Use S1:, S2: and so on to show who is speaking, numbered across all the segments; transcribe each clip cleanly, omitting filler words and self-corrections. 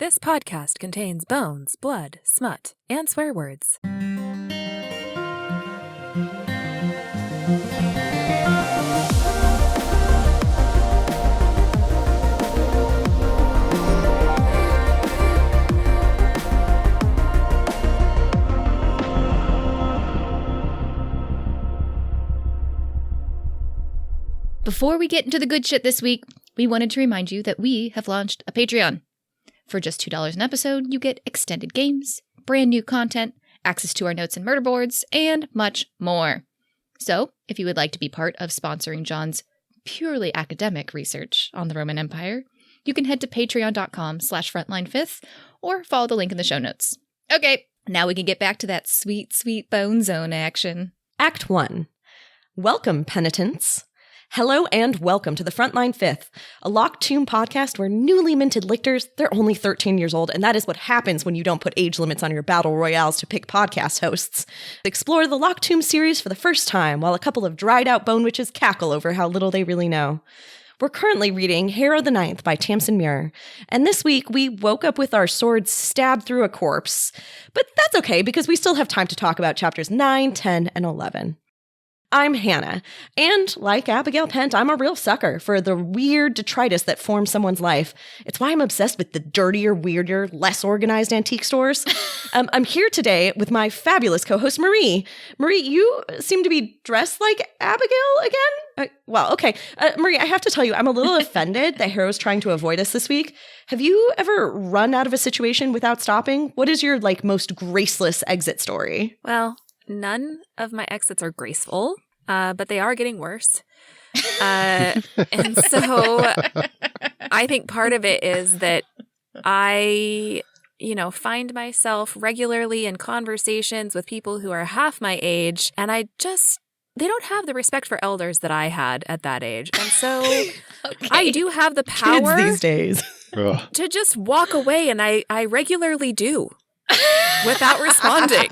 S1: This podcast contains bones, blood, smut, and swear words.
S2: Before we get into the good shit this week, we wanted to remind you that we have launched a Patreon. For just $2 an episode, you get extended games, brand new content, access to our notes and murder boards, and much more. So, if you would like to be part of sponsoring John's purely academic research on the Roman Empire, you can head to patreon.com/frontlinefifth or follow the link in the show notes. Okay, now we can get back to that sweet, sweet Bone Zone action.
S3: Act 1. Welcome, penitents. Hello and welcome to the Frontline Fifth, a Locked Tomb podcast where newly minted lictors, they're only 13 years old, and that is what happens when you don't put age limits on your battle royales to pick podcast hosts. Explore the Locked Tomb series for the first time while a couple of dried-out bone witches cackle over how little they really know. We're currently reading Harrow the Ninth by Tamsin Muir, and this week we woke up with our swords stabbed through a corpse, but that's okay because we still have time to talk about chapters 9, 10, and 11. I'm Hannah, and like Abigail Pent, I'm a real sucker for the weird detritus that forms someone's life. It's why I'm obsessed with the dirtier, weirder, less organized antique stores. I'm here today with my fabulous co-host, Marie. Marie, you seem to be dressed like Abigail again? Marie, I have to tell you, I'm a little offended that Harrow's trying to avoid us this week. Have you ever run out of a situation without stopping? What is your, most graceless exit story?
S1: Well, none of my exits are graceful, but they are getting worse. And so I think part of it is that I, find myself regularly in conversations with people who are half my age, and they don't have the respect for elders that I had at that age. And so I do have the power
S3: Kids these days
S1: to just walk away, and I regularly do without responding.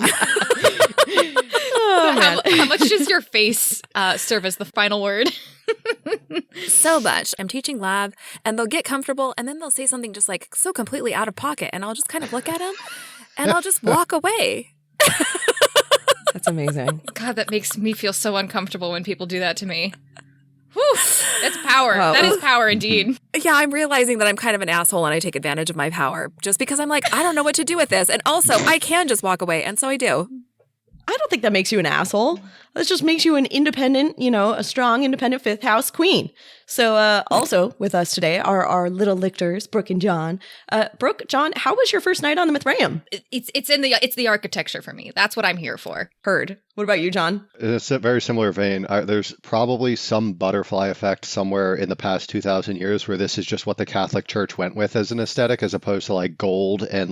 S2: How much does your face serve as the final word?
S1: So much. I'm teaching lab, and they'll get comfortable, and then they'll say something just so completely out of pocket, and I'll just kind of look at them, and I'll just walk away.
S3: That's amazing.
S2: God, that makes me feel so uncomfortable when people do that to me. Whew, that's power.
S3: Oh.
S2: That is power indeed.
S1: Yeah, I'm realizing that I'm kind of an asshole and I take advantage of my power just because I'm I don't know what to do with this. And also, I can just walk away. And so I do.
S3: I don't think that makes you an asshole. That just makes you an independent, a strong, independent fifth house queen. So also with us today are our little lictors, Brooke and John. Brooke, John, how was your first night on the Mithraeum?
S2: It's the architecture for me. That's what I'm here for.
S3: Heard. What about you, John?
S4: It's a very similar vein. There's probably some butterfly effect somewhere in the past 2,000 years where this is just what the Catholic Church went with as an aesthetic, as opposed to gold and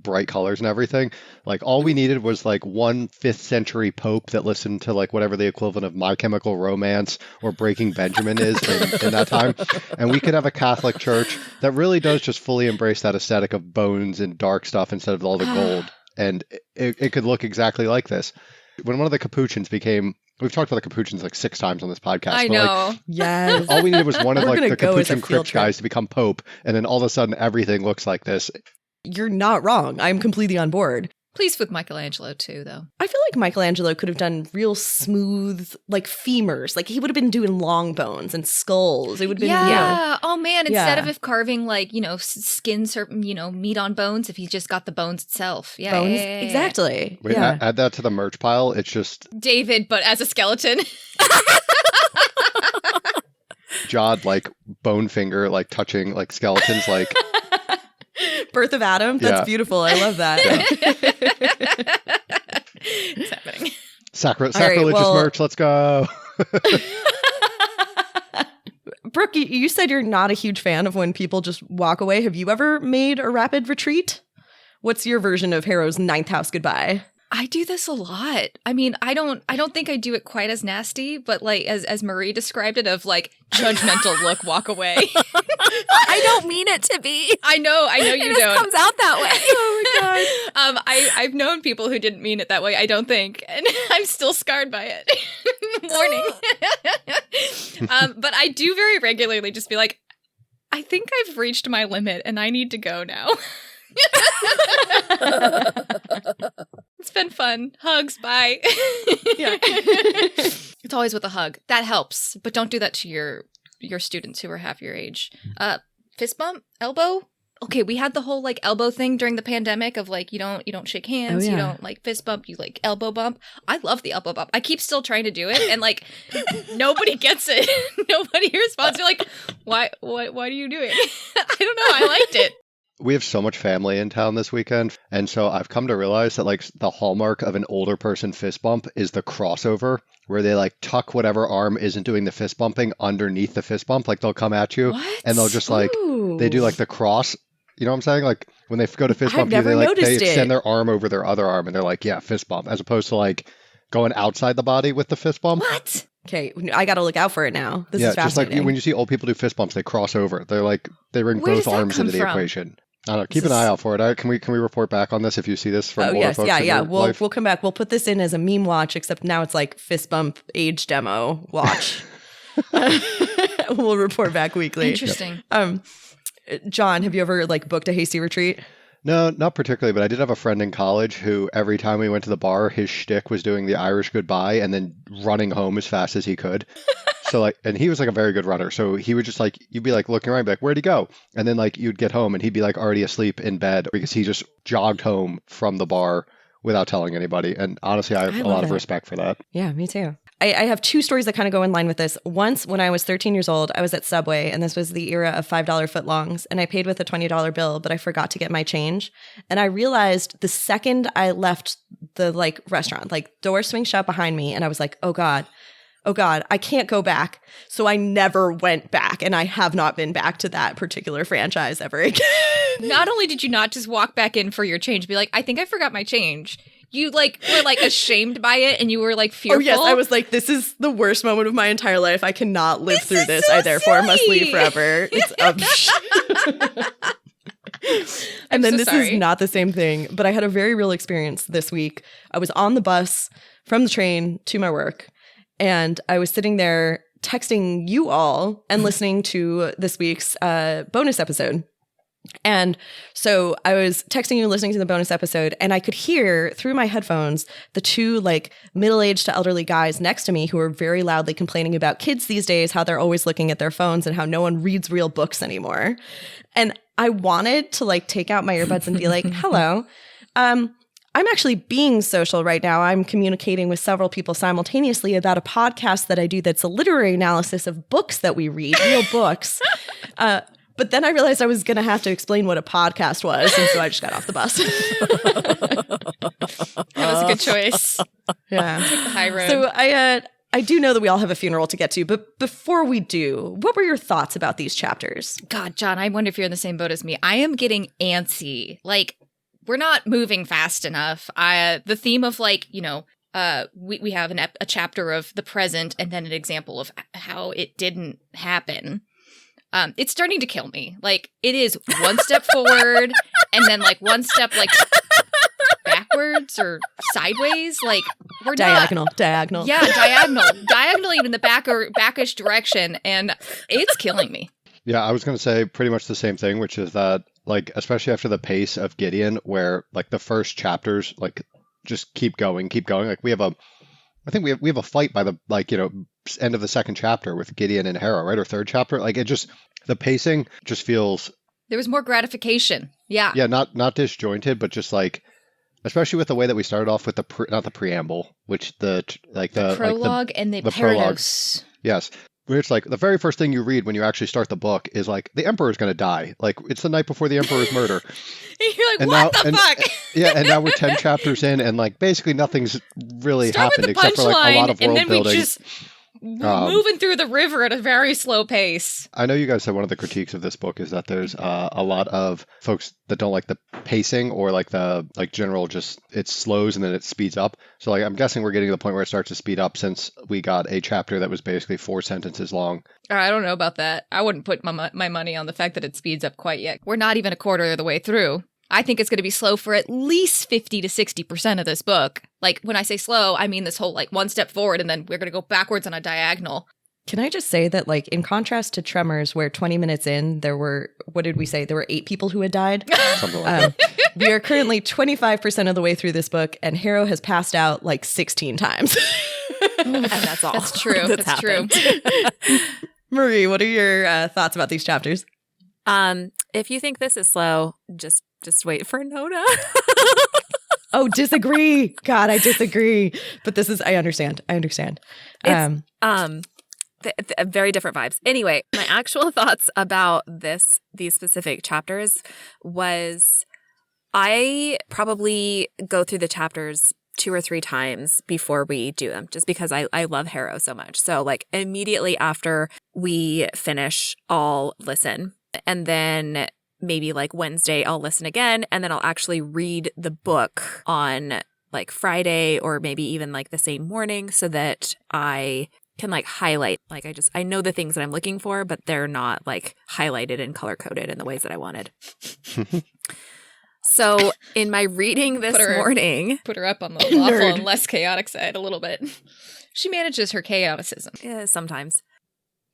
S4: bright colors and everything. All we needed was one 5th century pope that listened to whatever the equivalent of My Chemical Romance or Breaking Benjamin is in that time. And we could have a Catholic Church that really does just fully embrace that aesthetic of bones and dark stuff instead of all the gold. And it could look exactly like this. When one of the Capuchins we've talked about the Capuchins 6 times on this podcast.
S2: I know.
S3: Yes.
S4: All we needed was one of the Capuchin crypt
S3: trip
S4: guys to become pope, and then all of a sudden everything looks like this.
S3: You're not wrong. I'm completely on board.
S2: Pleased with Michelangelo too, though.
S3: I feel like Michelangelo could have done real smooth, femurs. He would have been doing long bones and skulls. It would have been,
S2: yeah. Oh man, instead of carving skin, meat on bones, if he just got the bones itself. Yeah,
S3: bones.
S2: Yeah.
S3: Exactly.
S4: Wait,
S3: yeah.
S4: Add that to the merch pile. It's just
S2: David, but as a skeleton.
S4: Jod bone finger touching skeletons
S3: Birth of Adam. That's beautiful. I love that.
S2: It's happening.
S4: Sacrilegious merch. Let's go.
S3: Brooke, you said you're not a huge fan of when people just walk away. Have you ever made a rapid retreat? What's your version of Harrow's 9th house goodbye?
S2: I do this a lot. I mean, I don't think I do it quite as nasty, but as Marie described it, of judgmental look, walk away.
S1: I don't mean it to be.
S2: I know you don't.
S1: It comes out that way.
S2: Oh my god. I've known people who didn't mean it that way, I don't think, and I'm still scarred by it. Warning. But I do very regularly just be I think I've reached my limit and I need to go now. It's been fun. Hugs. Bye.
S3: Yeah.
S2: It's always with a hug. That helps, but don't do that to your students who are half your age. Fist bump, elbow. Okay, we had the whole like elbow thing during the pandemic of like you don't shake hands, you don't like fist bump, you like elbow bump. I love the elbow bump. I keep still trying to do it, and like nobody gets it. Nobody responds. You're like, why do you do it? I don't know. I liked it.
S4: We have so much family in town this weekend, and so I've come to realize that like the hallmark of an older person fist bump is the crossover, where they like tuck whatever arm isn't doing the fist bumping underneath the fist bump. Like they'll come at you and they'll just like they do like the cross. You know what I'm saying? Like when they go to fist bump you, they extend their arm over their other arm and they're like, yeah, fist bump, as opposed to like going outside the body with the fist bump.
S3: What? Okay, I got to look out for it now. This is fascinating.
S4: Just like when you see old people do fist bumps, they cross over. They're like they bring both arms into the equation. I don't know. Keep an eye out for it. Can we report back on this if you see this from older folks?
S3: Yeah. We'll come back. We'll put this in as a meme watch, except now it's like fist bump age demo watch. We'll report back weekly.
S2: Interesting.
S3: John, have you ever like booked a hasty retreat?
S4: No, not particularly, but I did have a friend in college who every time we went to the bar, his shtick was doing the Irish goodbye and then running home as fast as he could. So like, and he was like a very good runner. So he would just like, you'd be like looking around, be like, where'd he go? And then like you'd get home and he'd be like already asleep in bed because he just jogged home from the bar without telling anybody. And honestly, I have a lot of respect for that.
S3: Yeah, me too. I have two stories that kind of go in line with this. Once, when I was 13 years old, I was at Subway, and this was the era of $5 footlongs, and I paid with a $20 bill, but I forgot to get my change. And I realized the second I left the like restaurant, like door swing shut behind me, and I was like, oh God, I can't go back. So I never went back, and I have not been back to that particular franchise ever again.
S2: Not only did you not just walk back in for your change, be like, I think I forgot my change. You like were like ashamed by it and you were like fearful.
S3: Oh yes, I was like, this is the worst moment of my entire life. I cannot live through this. So I therefore must leave forever. It's And then this is not the same thing, but I had a very real experience this week. I was on the bus from the train to my work, and I was sitting there texting you all and listening to this week's bonus episode. And so I was texting you, listening to the bonus episode, and I could hear through my headphones the two like middle-aged to elderly guys next to me who were very loudly complaining about kids these days, how they're always looking at their phones and how no one reads real books anymore. And I wanted to like take out my earbuds and be like, hello, I'm actually being social right now. I'm communicating with several people simultaneously about a podcast that I do that's a literary analysis of books that we read, real books. But then I realized I was going to have to explain what a podcast was, and so I just got off the bus.
S2: That was a good choice.
S3: Yeah.
S2: Take the high road.
S3: So I do know that we all have a funeral to get to, but before we do, what were your thoughts about these chapters?
S2: God, John, I wonder if you're in the same boat as me. I am getting antsy. Like, we're not moving fast enough. The theme of like, you know, we have a chapter of the present and then an example of how it didn't happen. It's starting to kill me. Like, it is one step forward and then like one step like backwards or sideways. Like, we're
S3: diagonal.
S2: Yeah, diagonally in the backish direction, and it's killing me.
S4: Yeah, I was going to say pretty much the same thing, which is that like, especially after the pace of Gideon, where like the first chapters like just keep going. Like I think we have a fight by the like, you know, end of the second chapter with Gideon and Hera, right? Or third chapter. Like the pacing just feels.
S2: There was more gratification. Yeah.
S4: Yeah. Not disjointed, but just like, especially with the way that we started off with not the preamble, which the
S2: prologue and the paradox.
S4: Yes. Where it's like the very first thing you read when you actually start the book is like the emperor's going to die. Like it's the night before the emperor's murder.
S2: You're like, what the fuck?
S4: Yeah, and now we're 10 chapters in, and like basically nothing's really happened except for like a lot of world building.
S2: And then we just moving through the river at a very slow pace.
S4: I know you guys said one of the critiques of this book is that there's a lot of folks that don't like the pacing or like the like general just it slows and then it speeds up. So like I'm guessing we're getting to the point where it starts to speed up since we got a chapter that was basically 4 sentences long.
S2: I don't know about that. I wouldn't put my money on the fact that it speeds up quite yet. We're not even a quarter of the way through. I think it's going to be slow for at least 50 to 60% of this book. Like when I say slow, I mean this whole like one step forward and then we're going to go backwards on a diagonal.
S3: Can I just say that, like, in contrast to Tremors, where 20 minutes in, there were, what did we say? There were 8 people who had died.
S4: Something like that.
S3: We are currently 25% of the way through this book, and Harrow has passed out like 16 times.
S1: And that's all.
S2: That's true. That's true.
S3: Marie, what are your thoughts about these chapters?
S1: If you think this is slow, just wait for Nona.
S3: Oh, disagree. God, I disagree. But this is, I understand.
S1: It's, very different vibes. Anyway, my actual thoughts about these specific chapters was I probably go through the chapters 2 or 3 times before we do them, just because I love Harrow so much. So like immediately after we finish, I'll listen. And then maybe like Wednesday, I'll listen again. And then I'll actually read the book on like Friday or maybe even like the same morning so that I can like highlight, like I know the things that I'm looking for, but they're not like highlighted and color coded in the ways that I wanted. So in my reading this morning,
S2: Put her up on the lawful and less chaotic side a little bit. She manages her chaoticism.
S1: sometimes.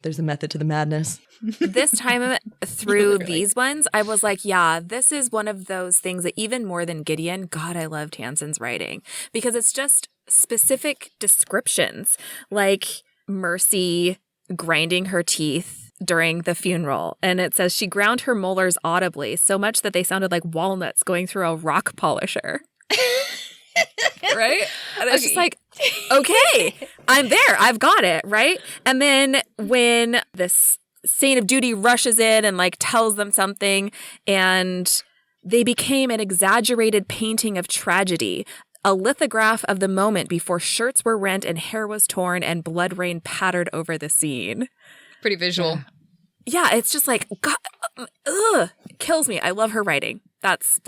S3: There's a method to the madness.
S1: This time through these ones, I was like, yeah, this is one of those things that even more than Gideon, God, I loved Hansen's writing because it's just specific descriptions like Mercy grinding her teeth during the funeral. And it says she ground her molars audibly so much that they sounded like walnuts going through a rock polisher. Right? And it's just like, okay, I'm there. I've got it. Right? And then when this Saint of Duty rushes in and like tells them something and they became an exaggerated painting of tragedy, a lithograph of the moment before shirts were rent and hair was torn and blood rain pattered over the scene.
S2: Pretty visual.
S1: Yeah, it's just like, God, it kills me. I love her writing. That's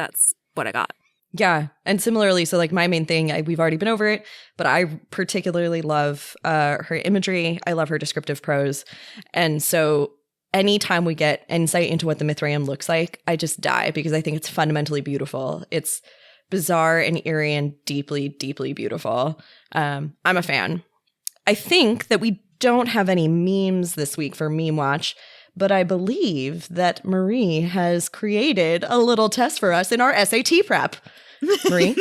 S1: what I got.
S3: Yeah. And similarly, so like my main thing, we've already been over it, but I particularly love her imagery. I love her descriptive prose. And so anytime we get insight into what the Mithraeum looks like, I just die because I think it's fundamentally beautiful. It's bizarre and eerie and deeply, deeply beautiful. I'm a fan. I think that we don't have any memes this week for Meme Watch, but I believe that Marie has created a little test for us in our SAT prep. Marie?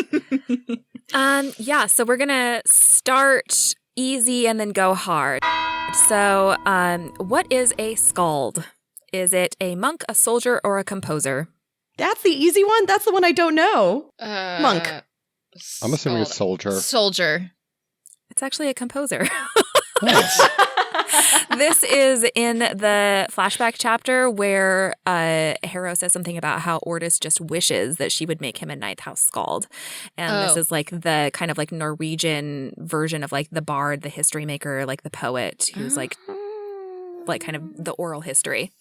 S1: Yeah, so we're going to start easy and then go hard. So what is a skald? Is it a monk, a soldier, or a composer?
S3: That's the easy one. That's the one I don't know. Monk.
S4: I'm assuming it's soldier.
S2: Soldier.
S1: It's actually a composer. This is in the flashback chapter where Harrow says something about how Ordis just wishes that she would make him a ninth house skald. And this is like the kind of like Norwegian version of like the bard, the history maker, like the poet who's like kind of the oral history.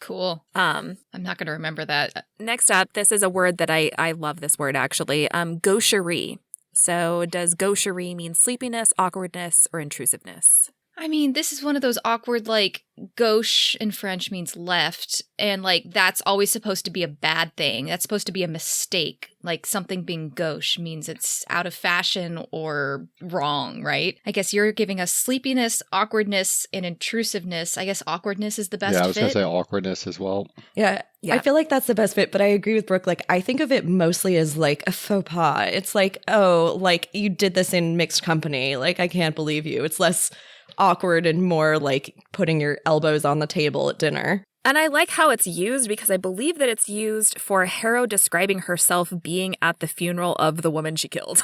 S2: Cool. I'm not going to remember that.
S1: Next up, this is a word that I love this word actually. Gaucherie. So does gaucherie mean sleepiness, awkwardness, or intrusiveness?
S2: I mean, this is one of those awkward, like, gauche in French means left, and, like, that's always supposed to be a bad thing. That's supposed to be a mistake. Like, something being gauche means it's out of fashion or wrong, right? I guess you're giving us sleepiness, awkwardness, and intrusiveness. I guess awkwardness is the best fit.
S4: Yeah, I was going to say awkwardness as well.
S3: Yeah, I feel like that's the best fit, but I agree with Brooke. Like, I think of it mostly as, like, a faux pas. It's like, oh, like, you did this in mixed company. Like, I can't believe you. It's less awkward and more like putting your elbows on the table at dinner.
S1: And I like how it's used because I believe that it's used for Harrow describing herself being at the funeral of the woman she killed.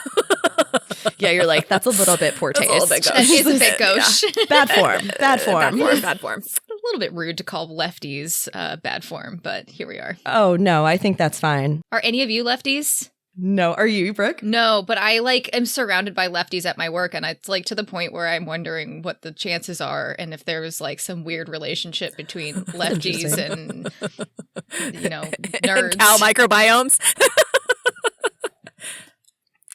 S3: Yeah, you're like, that's a little bit poor taste.
S1: That's a little bit gauche.
S2: That is a bit gauche.
S3: Yeah. Bad form. Bad form.
S1: Bad form.
S2: A little bit rude to call lefties bad form, but here we are.
S3: Oh, no, I think that's fine.
S2: Are any of you lefties?
S3: No. Are you, Brooke?
S2: No, but I like am surrounded by lefties at my work, and it's like to the point where I'm wondering what the chances are and if there's like some weird relationship between lefties and, you know, nerds.
S1: And cow microbiomes.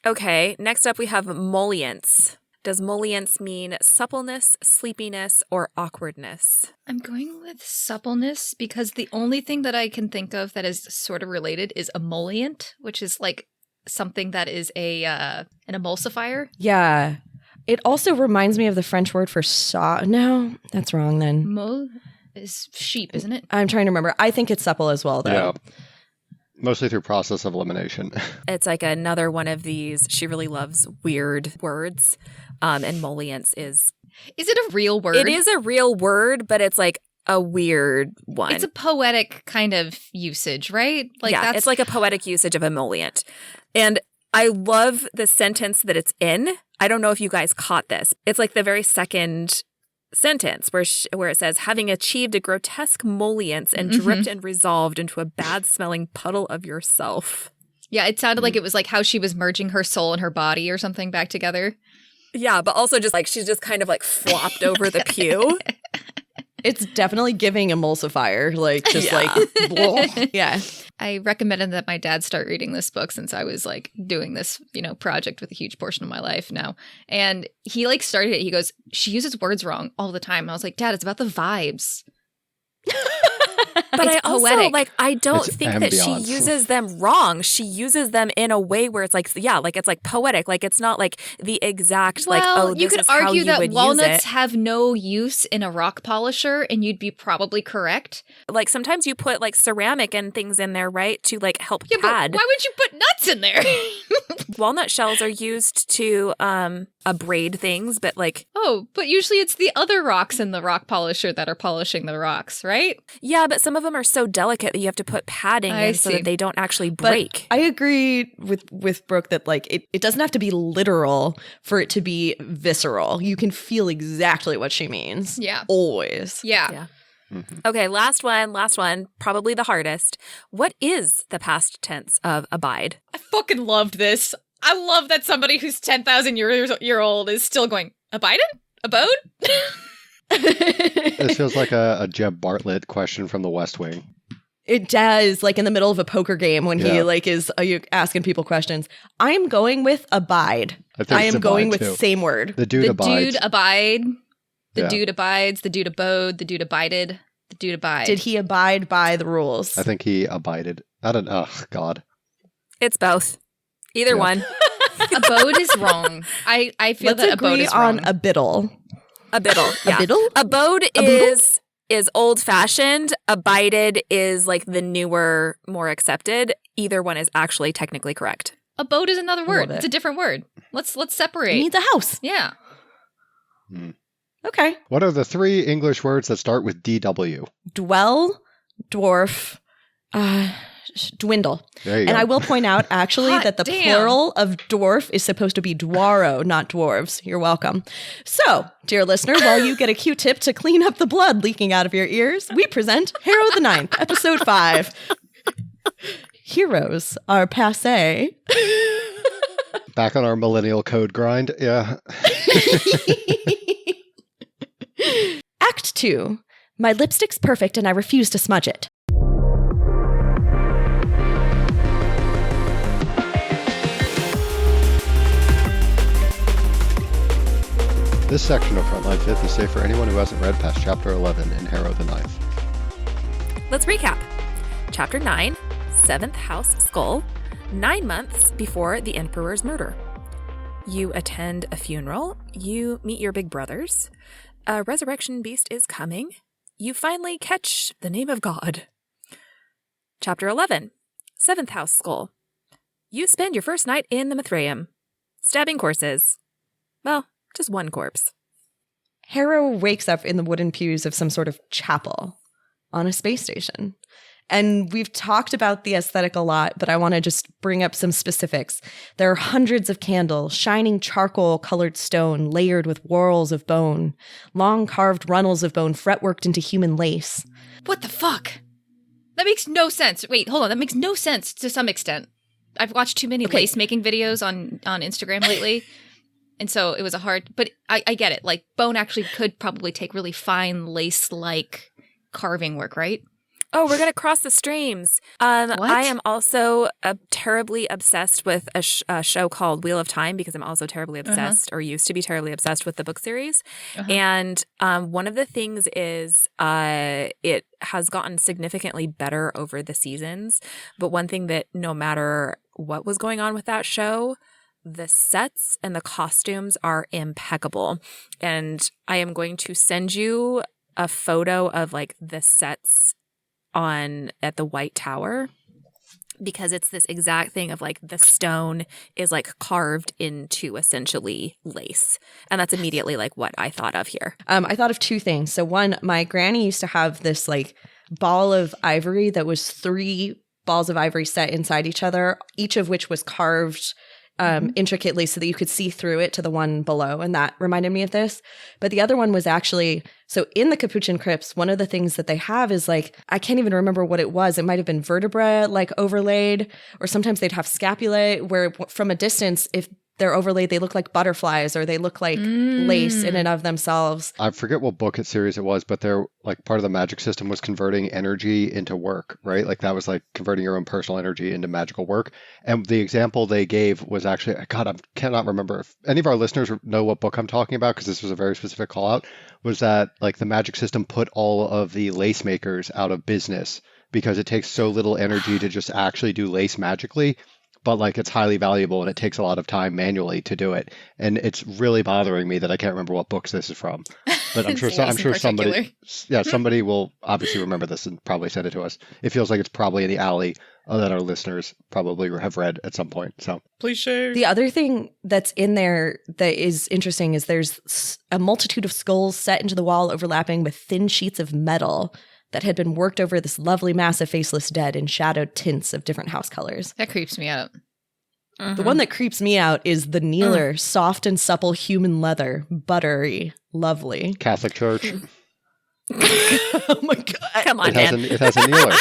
S1: Okay, next up we have molience. Does molience mean suppleness, sleepiness, or awkwardness?
S2: I'm going with suppleness because the only thing that I can think of that is sort of related is emollient, which is like something that is an emulsifier.
S3: Yeah. It also reminds me of the French word for saw. No, that's wrong then.
S2: Mo is sheep, isn't it?
S3: I'm trying to remember. I think it's supple as well, though.
S4: Yeah. Mostly through process of elimination.
S1: It's like another one of these. She really loves weird words. And emollients is...
S2: Is it a real word?
S1: It is a real word, but it's like a weird one.
S2: It's a poetic kind of usage, right? Like
S1: yeah, it's like a poetic usage of emollient. And I love the sentence that it's in. I don't know if you guys caught this. It's like the very second sentence where it says, having achieved a grotesque molience and dripped and resolved into a bad-smelling puddle of yourself.
S2: Yeah, it sounded like it was like how she was merging her soul and her body or something back together.
S1: Yeah, but also just like she's just kind of like flopped over the pew.
S3: It's definitely giving emulsifier, like just like, bleh. Yeah.
S2: I recommended that my dad start reading this book since I was like doing this, project with a huge portion of my life now. And he like started it. He goes, she uses words wrong all the time. I was like, Dad, it's about the vibes.
S1: But
S2: It's
S1: I also
S2: poetic.
S1: I don't
S4: It's
S1: think that she
S4: ambiance.
S1: uses them wrong. She uses them in a way where it's like, yeah, like it's like poetic. Like it's not like the exact like, oh,
S2: you
S1: this
S2: could
S1: is how
S2: argue
S1: you
S2: that
S1: would
S2: walnuts
S1: use it.
S2: have no use in a rock polisher, and you'd be probably correct.
S1: Like sometimes you put like ceramic and things in there, right, to like help
S2: Yeah,
S1: pad.
S2: but why would you put nuts in there?
S1: Walnut shells are used to abrade things, but like
S2: Oh, but usually it's the other rocks in the rock polisher that are polishing the rocks, right?
S1: yeah, but some of them are so delicate that you have to put padding
S2: I
S1: in so
S2: see.
S1: that they don't actually
S3: But
S1: break.
S3: I agree with Brooke that like it doesn't have to be literal for it to be visceral. You can feel exactly what she means.
S2: Yeah.
S3: Always.
S2: Yeah.
S1: Yeah. Okay, last one, probably the hardest. What is the past tense of abide?
S2: I fucking loved this. I love that somebody who's 10,000 year old is still going, abided? Abode?
S4: This feels like a Jeb Bartlett question from the West Wing.
S3: It does, like in the middle of a poker game when he
S4: Yeah.
S3: like is you asking people questions. I am going with abide.
S4: I think
S3: I
S4: it's
S3: am going
S4: abide,
S3: with
S4: too.
S3: same word.
S4: The dude
S2: The
S4: abides.
S2: dude abide. The
S4: Yeah.
S2: dude abides. The dude abode. The dude abided. The dude abide.
S3: Did he abide by the rules?
S4: I think he abided. I don't. Oh God.
S1: It's both. Either
S4: Yeah.
S1: one.
S2: Abode is wrong. I feel
S3: Let's
S2: that abode
S3: agree
S2: is
S3: on
S2: wrong.
S3: a biddle.
S1: A biddle. Yeah.
S3: A biddle?
S1: Abode
S3: A boodle?
S1: is old fashioned. Abided is like the newer, more accepted. Either one is actually technically correct.
S2: Abode is another word.
S3: Love it.
S2: It's a different word. Let's
S3: It
S2: separate.
S3: needs a house.
S2: Yeah.
S3: Okay.
S4: What are the three English words that start with DW?
S3: Dwell, dwarf, dwindle.
S4: There you
S3: And
S4: go.
S3: I will point out, actually,
S2: Hot
S3: that the
S2: damn.
S3: plural of dwarf is supposed to be dwaro, not dwarves. You're welcome. So, dear listener, while you get a Q-tip to clean up the blood leaking out of your ears, we present Harrow the Ninth, Episode 5. Heroes are passé.
S4: Back on our millennial code grind. Yeah.
S3: Act 2. My lipstick's perfect and I refuse to smudge it.
S4: This section of Frontline Fifth is safe for anyone who hasn't read past Chapter 11 in Harrow the Ninth.
S1: Let's recap. Chapter 9, 7th House Skull, 9 months before the Emperor's murder. You attend a funeral. You meet your big brothers. A resurrection beast is coming. You finally catch the name of God. Chapter 11, 7th House Skull. You spend your first night in the Mithraeum. Stabbing corpses. Well, just one corpse.
S3: Harrow wakes up in the wooden pews of some sort of chapel on a space station. And we've talked about the aesthetic a lot, but I want to just bring up some specifics. There are hundreds of candles, shining charcoal-colored stone layered with whorls of bone, long carved runnels of bone fretworked into human lace.
S2: What the fuck? That makes no sense. Wait, hold on. That makes no sense to some extent. I've watched too many lace making videos on Instagram lately. And so it was a hard, but I get it. Like bone actually could probably take really fine lace-like carving work, right?
S1: Oh, we're going to cross the streams. I am also terribly obsessed with a show called Wheel of Time because I'm also terribly obsessed or used to be terribly obsessed with the book series. And one of the things is it has gotten significantly better over the seasons. But one thing that no matter what was going on with that show, the sets and the costumes are impeccable. And I am going to send you a photo of like the sets at the White Tower, because it's this exact thing of like the stone is like carved into essentially lace. And that's immediately like what I thought of here.
S3: I thought of two things. So one, my granny used to have this like ball of ivory that was 3 balls of ivory set inside each other, each of which was carved intricately so that you could see through it to the one below. And that reminded me of this. But the other one was actually, so in the Capuchin crypts, one of the things that they have is like, I can't even remember what it was. It might have been vertebra like overlaid, or sometimes they'd have scapulae where from a distance, if they're overlaid, they look like butterflies or they look like lace in and of themselves.
S4: I forget what book series it was, but they're like part of the magic system was converting energy into work, right? Like that was like converting your own personal energy into magical work. And the example they gave was actually, God, I cannot remember if any of our listeners know what book I'm talking about, because this was a very specific call out, was that like the magic system put all of the lace makers out of business because it takes so little energy to just actually do lace magically. But like it's highly valuable and it takes a lot of time manually to do it. And it's really bothering me that I can't remember what books this is from. But I'm sure somebody will obviously remember this and probably send it to us. It feels like it's probably in the alley that our listeners probably have read at some point. So please share.
S3: The other thing that's in there that is interesting is there's a multitude of skulls set into the wall overlapping with thin sheets of metal that had been worked over this lovely mass of faceless dead in shadowed tints of different house colors.
S2: That creeps me out.
S3: The one that creeps me out is the kneeler, soft and supple human leather, buttery, lovely.
S4: Catholic Church.
S3: Oh my God.
S1: Come on, man.
S4: It has a kneeler.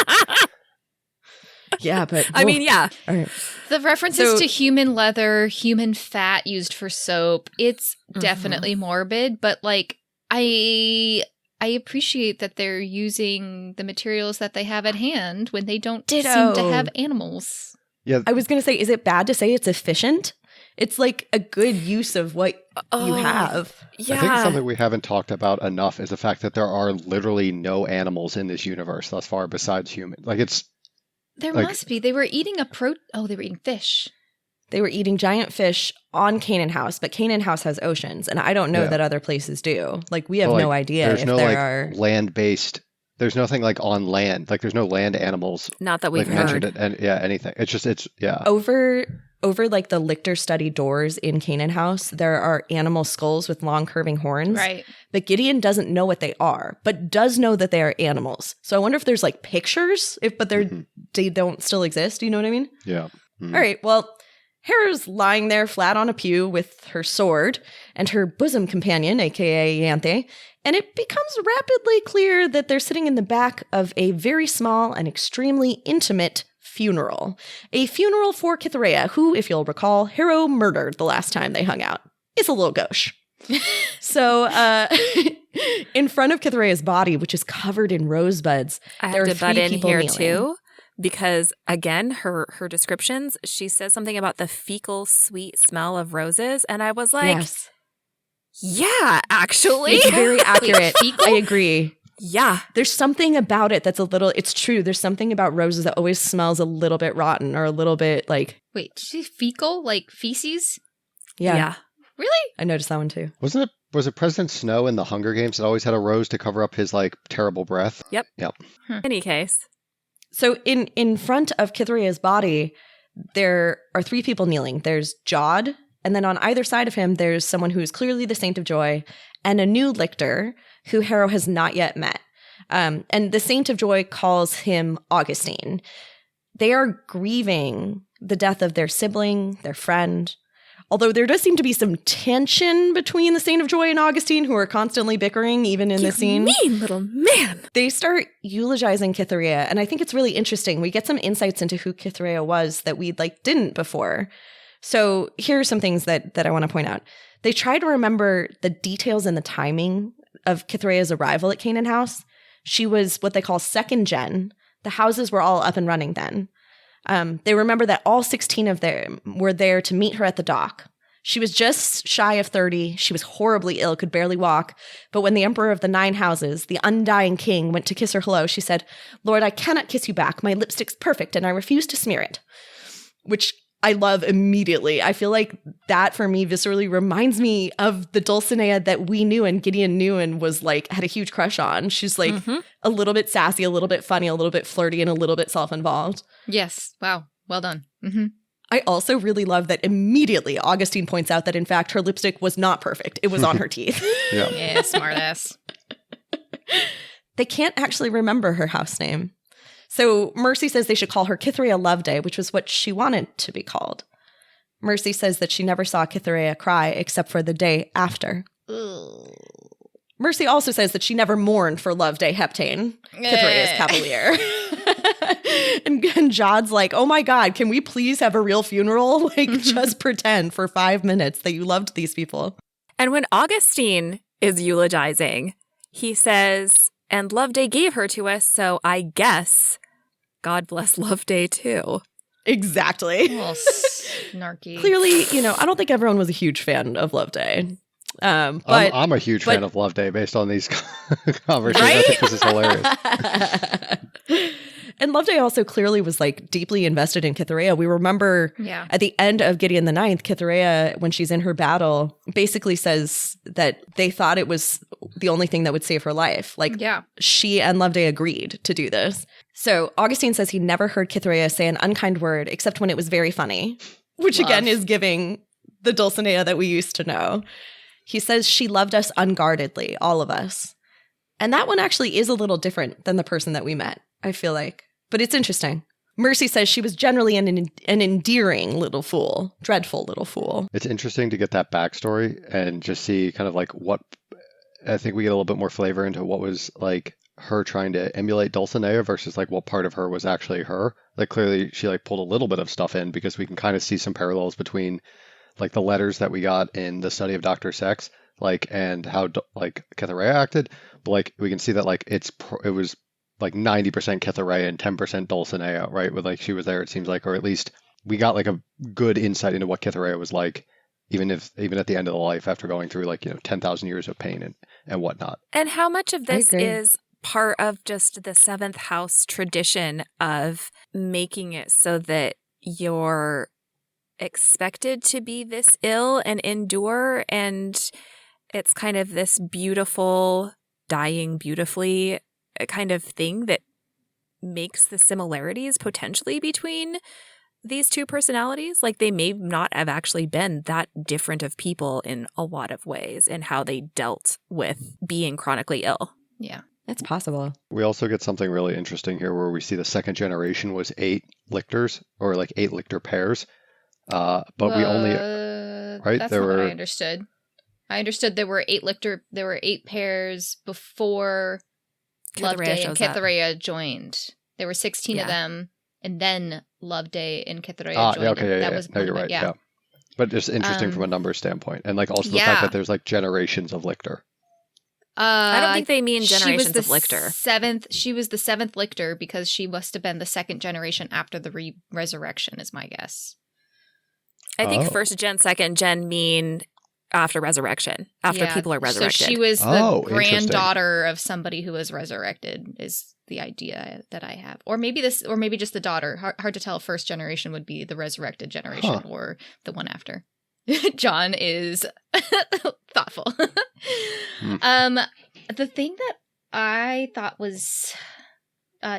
S3: Yeah, but...
S1: I mean, yeah.
S3: All right.
S2: The references to human leather, human fat used for soap, it's definitely morbid, but like, I appreciate that they're using the materials that they have at hand when they don't seem to have animals.
S4: Yeah.
S3: I was going to say, is it bad to say it's efficient? It's like a good use of what you have.
S1: Yeah.
S4: I think something we haven't talked about enough is the fact that there are literally no animals in this universe thus far besides human. Like it's...
S2: There must be. They were eating they were eating fish.
S3: They were eating giant fish on Canaan House, but Canaan House has oceans, and I don't know that other places do. Like, we have no idea if there are...
S4: land-based... There's nothing, like, on land. Like, there's no land animals.
S1: Not that we've
S4: heard.
S1: heard.
S4: Anything.
S3: Over, like, the Lichter study doors in Canaan House, there are animal skulls with long curving horns.
S2: Right.
S3: But Gideon doesn't know what they are, but does know that they are animals. So I wonder if there's, like, pictures, but they don't still exist. Do you know what I mean?
S4: Yeah. Mm-hmm.
S3: All right, well... Hera's lying there flat on a pew with her sword and her bosom companion, aka Ianthe, and it becomes rapidly clear that they're sitting in the back of a very small and extremely intimate funeral. A funeral for Cytherea, who, if you'll recall, Hera murdered the last time they hung out. It's a little gauche. So, in front of Cytherea's body, which is covered in rosebuds,
S1: I have to butt in here too. Because, again, her descriptions, she says something about the fecal sweet smell of roses. And I was like, yeah, actually.
S3: It's very accurate. I agree.
S1: Yeah.
S3: There's something about it that's it's true. There's something about roses that always smells a little bit rotten or a little bit like...
S2: Wait, did you say fecal? Like feces?
S3: Yeah.
S2: Really?
S3: I noticed that one too.
S4: Was it President Snow in the Hunger Games that always had a rose to cover up his, like, terrible breath?
S1: Yep. Any case.
S3: So in front of Cytherea's body, there are 3 people kneeling. There's Jod, and then on either side of him, there's someone who is clearly the Saint of Joy, and a new lictor who Harrow has not yet met. And the Saint of Joy calls him Augustine. They are grieving the death of their sibling, their friend. Although there does seem to be some tension between the Saint of Joy and Augustine, who are constantly bickering, even in this scene.
S1: Mean little man.
S3: They start eulogizing Cytherea, and I think it's really interesting. We get some insights into who Cytherea was that we didn't before. So here are some things that I want to point out. They try to remember the details and the timing of Cytherea's arrival at Canaan House. She was what they call second gen. The houses were all up and running then. They remember that all 16 of them were there to meet her at the dock. She was just shy of 30. She was horribly ill, could barely walk. But when the Emperor of the 9 Houses, the undying king, went to kiss her hello, she said, "Lord, I cannot kiss you back. My lipstick's perfect, and I refuse to smear it." Which I love immediately. I feel like that for me viscerally reminds me of the Dulcinea that we knew and Gideon knew and was like, had a huge crush on. She's like a little bit sassy, a little bit funny, a little bit flirty, and a little bit self-involved.
S2: Yes. Wow. Well done.
S3: I also really love that immediately Augustine points out that in fact her lipstick was not perfect. It was on her teeth.
S2: Yeah, smartass.
S3: They can't actually remember her house name. So Mercy says they should call her Cytherea Loveday, which was what she wanted to be called. Mercy says that she never saw Cytherea cry except for the day after.
S2: Ugh.
S3: Mercy also says that she never mourned for Loveday HtN, Cytherea's cavalier. and Jod's like, oh my God, can we please have a real funeral? Like, just pretend for 5 minutes that you loved these people.
S1: And when Augustine is eulogizing, he says, and Loveday gave her to us, so I guess God bless Loveday too.
S3: Exactly.
S2: Oh, snarky.
S3: Clearly, I don't think everyone was a huge fan of Loveday. But
S4: I'm a huge fan of Loveday based on these conversations.
S1: Right?
S4: I think this is hilarious.
S3: And Loveday also clearly was like deeply invested in Cytherea. We remember at the end of Gideon the Ninth, Cytherea, when she's in her battle, basically says that they thought it was the only thing that would save her life. Like she and Loveday agreed to do this. So Augustine says he never heard Cytherea say an unkind word except when it was very funny, which again is giving the Dulcinea that we used to know. He says she loved us unguardedly, all of us. And that one actually is a little different than the person that we met, I feel like. But it's interesting. Mercy says she was generally an endearing little fool, dreadful little fool.
S4: It's interesting to get that backstory and just see kind of like what, I think we get a little bit more flavor into what was like her trying to emulate Dulcinea versus like what part of her was actually her. Like clearly she like pulled a little bit of stuff in because we can kind of see some parallels between like the letters that we got in the study of Dr. Sex, like, and how like Cytherea acted. But like we can see that like it was like 90% Cytherea and 10% Dulcinea, right? With like she was there, it seems like, or at least we got like a good insight into what Cytherea was like, even at the end of the life after going through like 10,000 years of pain and whatnot.
S1: And how much of this is part of just the seventh house tradition of making it so that you're expected to be this ill and endure, and it's kind of this beautiful, dying beautifully kind of thing that makes the similarities potentially between these two personalities. Like they may not have actually been that different of people in a lot of ways in how they dealt with being chronically ill.
S2: Yeah.
S3: It's possible.
S4: We also get something really interesting here where we see the second generation was 8 lictors, or like 8 lictor pairs. But we only, right?
S2: That's not what I understood. I understood there were 8 pairs before Loveday and Cytherea joined. There were 16 of them, and then Loveday and Cytherea joined. That was
S4: no, you're right. Yeah. But just interesting from a numbers standpoint. And like also the fact that there's like generations of lictor.
S1: I don't think they mean generations of lictor.
S2: She was the 7th lictor because she must have been the 2nd generation after the resurrection, is my guess.
S1: I think first gen, second gen mean after resurrection, after people are resurrected.
S2: So she was the granddaughter of somebody who was resurrected is the idea that I have. Or maybe just the daughter. Hard to tell if first generation would be the resurrected generation or the one after. John is thoughtful. The thing that I thought was